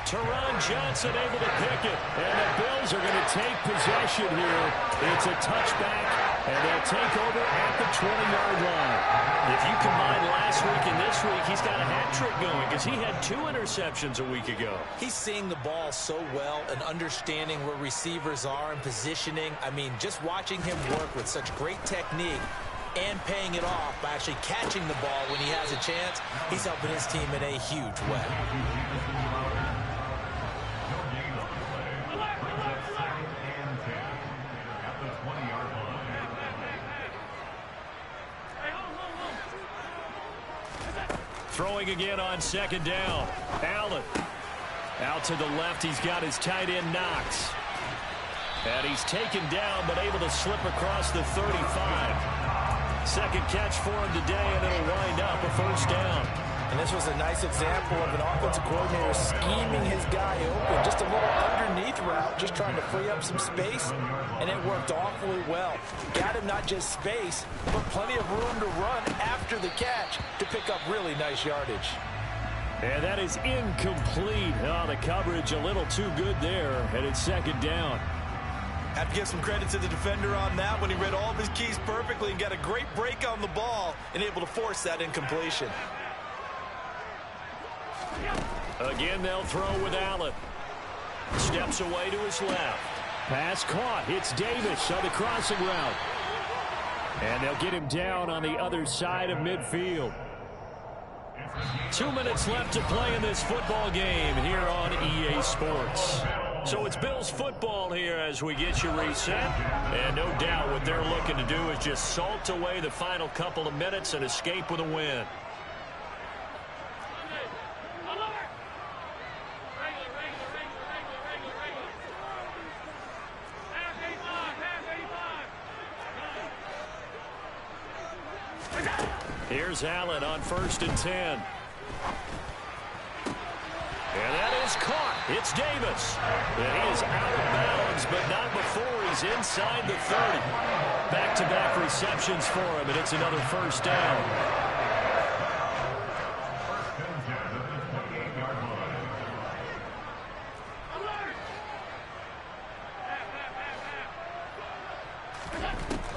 Teron Johnson able to pick it. And the Bills are going to take possession here. It's a touchback, and they'll take over at the 20-yard line. If you combine last week and this next week he's got a hat trick going because he had 2 interceptions a week ago. He's seeing the ball so well and understanding where receivers are and positioning. I mean, just watching him work with such great technique and paying it off by actually catching the ball when he has a chance, he's helping his team in a huge way. Throwing again on 2nd down. Allen out to the left. He's got his tight end Knox. And he's taken down but able to slip across the 35. Second catch for him today, and it'll wind up a 1st down. And this was a nice example of an offensive coordinator scheming his guy open. Just a little underneath route, just trying to free up some space, and it worked awfully well. Got him not just space, but plenty of room to run after the catch to pick up really nice yardage. And that is incomplete. Oh, the coverage a little too good there, and it's 2nd down. Have to give some credit to the defender on that when he read all of his keys perfectly and got a great break on the ball and able to force that incompletion. Again, they'll throw with Allen. Steps away to his left. Pass caught. It's Davis on the crossing route. And they'll get him down on the other side of midfield. 2 minutes left to play in this football game here on EA Sports. So it's Bills football here as we get you reset. And no doubt what they're looking to do is just salt away the final couple of minutes and escape with a win. Here's Allen on 1st and 10. And that is caught. It's Davis. And he is out of bounds, but not before he's inside the 30. Back-to-back receptions for him, and it's another 1st down.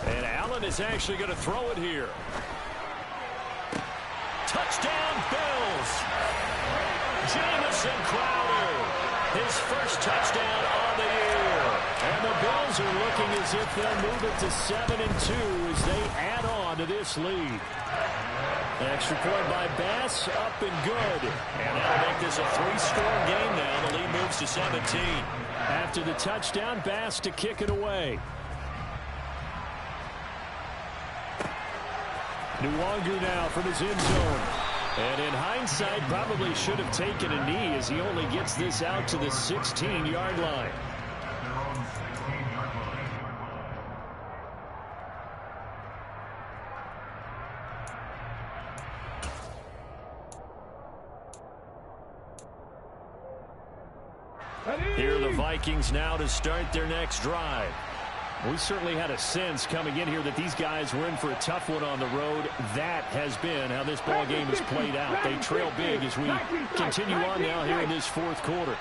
And Allen is actually going to throw it here. Touchdown, Bills. Jamison Crowder, his first touchdown on the year. And the Bills are looking as if they'll move it to 7-2 as they add on to this lead. Extra point by Bass, up and good. And that'll make this a 3-score game now. The lead moves to 17. After the touchdown, Bass to kick it away. Nwangu now from his end zone. And in hindsight, probably should have taken a knee as he only gets this out to the 16-yard line. Here are the Vikings now to start their next drive. We certainly had a sense coming in here that these guys were in for a tough one on the road. That has been how this ball game has played out. They trail big as we continue on now here in this 4th quarter.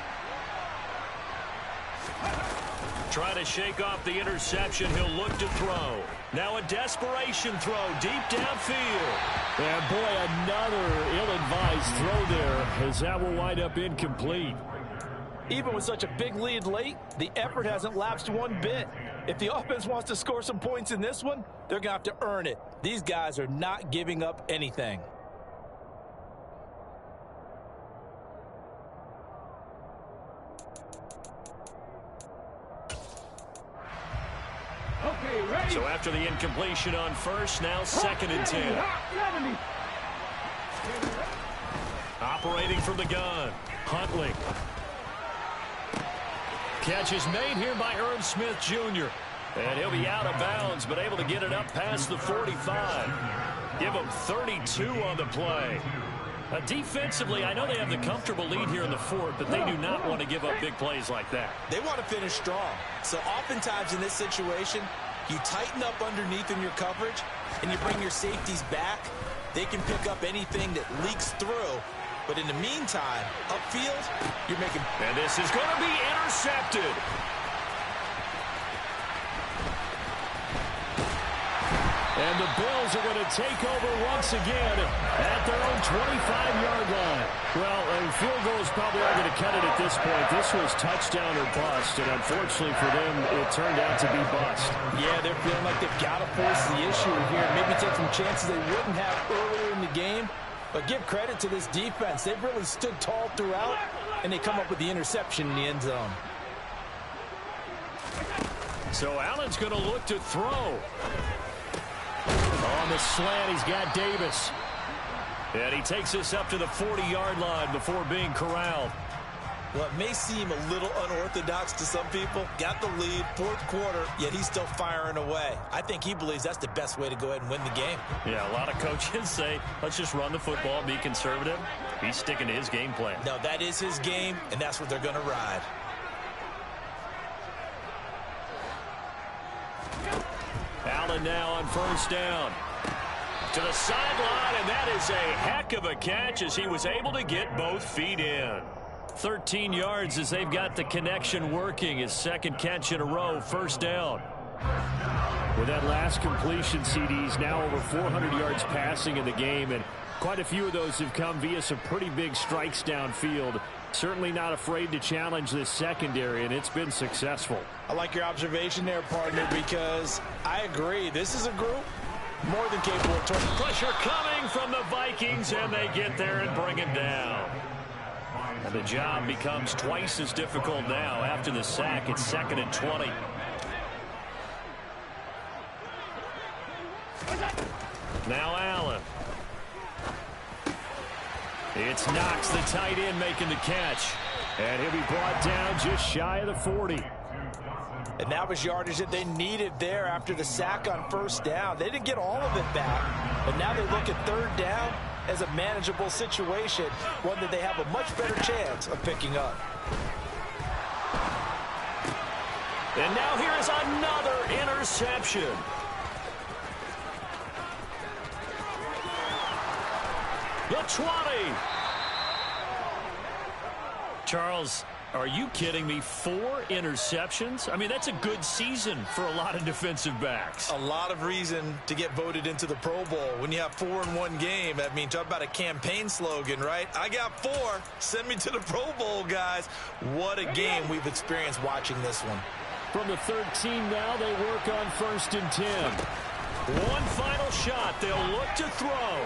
Trying to shake off the interception. He'll look to throw. Now a desperation throw deep downfield. And boy, another ill-advised throw there as that will wind up incomplete. Even with such a big lead late, the effort hasn't lapsed one bit. If the offense wants to score some points in this one, they're going to have to earn it. These guys are not giving up anything. Okay, ready. So after the incompletion on 1st, now 2nd and 10. Operating from the gun, Huntley. Catch is made here by Irv Smith Jr. And he'll be out of bounds, but able to get it up past the 45. Give him 32 on the play. Defensively, I know they have the comfortable lead here in the 4th, but they do not want to give up big plays like that. They want to finish strong. So oftentimes in this situation, you tighten up underneath in your coverage, and you bring your safeties back. They can pick up anything that leaks through. But in the meantime, upfield, you're making... And this is going to be intercepted. And the Bills are going to take over once again at their own 25-yard line. Well, field goals probably aren't going to cut it at this point. This was touchdown or bust, and unfortunately for them, it turned out to be bust. Yeah, they're feeling like they've got to force the issue here. Maybe take some chances they wouldn't have earlier in the game. But give credit to this defense. They've really stood tall throughout, and they come up with the interception in the end zone. So Allen's going to look to throw. On the slant, he's got Davis. And he takes this up to the 40-yard line before being corralled. Well, it may seem a little unorthodox to some people. Got the lead, fourth quarter, yet he's still firing away. I think he believes that's the best way to go ahead and win the game. Yeah, a lot of coaches say, let's just run the football, be conservative. He's sticking to his game plan. No, that is his game, and that's what they're going to ride. Allen now on first down. To the sideline, and that is a heck of a catch as he was able to get both feet in. 13 yards as they've got the connection working. His second catch in a row, first down. With that last completion, CD's now over 400 yards passing in the game, and quite a few of those have come via some pretty big strikes downfield. Certainly not afraid to challenge this secondary, and it's been successful. I like your observation there, partner, because I agree. This is a group more than capable of turning. Pressure coming from the Vikings, and they get there and bring him down. And the job becomes twice as difficult now. After the sack, it's 2nd and 20. Now Allen. It's Knox, the tight end, making the catch. And he'll be brought down just shy of the 40. And that was yardage that they needed there after the sack on first down. They didn't get all of it back, but now they look at third down as a manageable situation, one that they have a much better chance of picking up. And now here is another interception. The 20. Charles, are you kidding me? 4 interceptions? I mean, that's a good season for a lot of defensive backs. A lot of reason to get voted into the Pro Bowl. When you have 4 in one game, I mean, talk about a campaign slogan, right? I got 4. Send me to the Pro Bowl, guys. What a game we've experienced watching this one. From the 13 now, they work on 1st and 10. One final shot. They'll look to throw.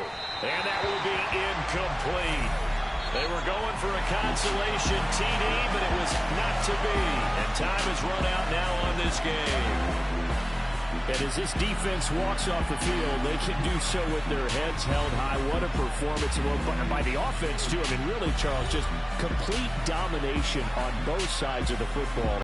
And that will be incomplete. They were going for a consolation TD, but it was not to be. And time has run out now on this game. And as this defense walks off the field, they can do so with their heads held high. What a performance by the offense, too. I mean, really, Charles, just complete domination on both sides of the football.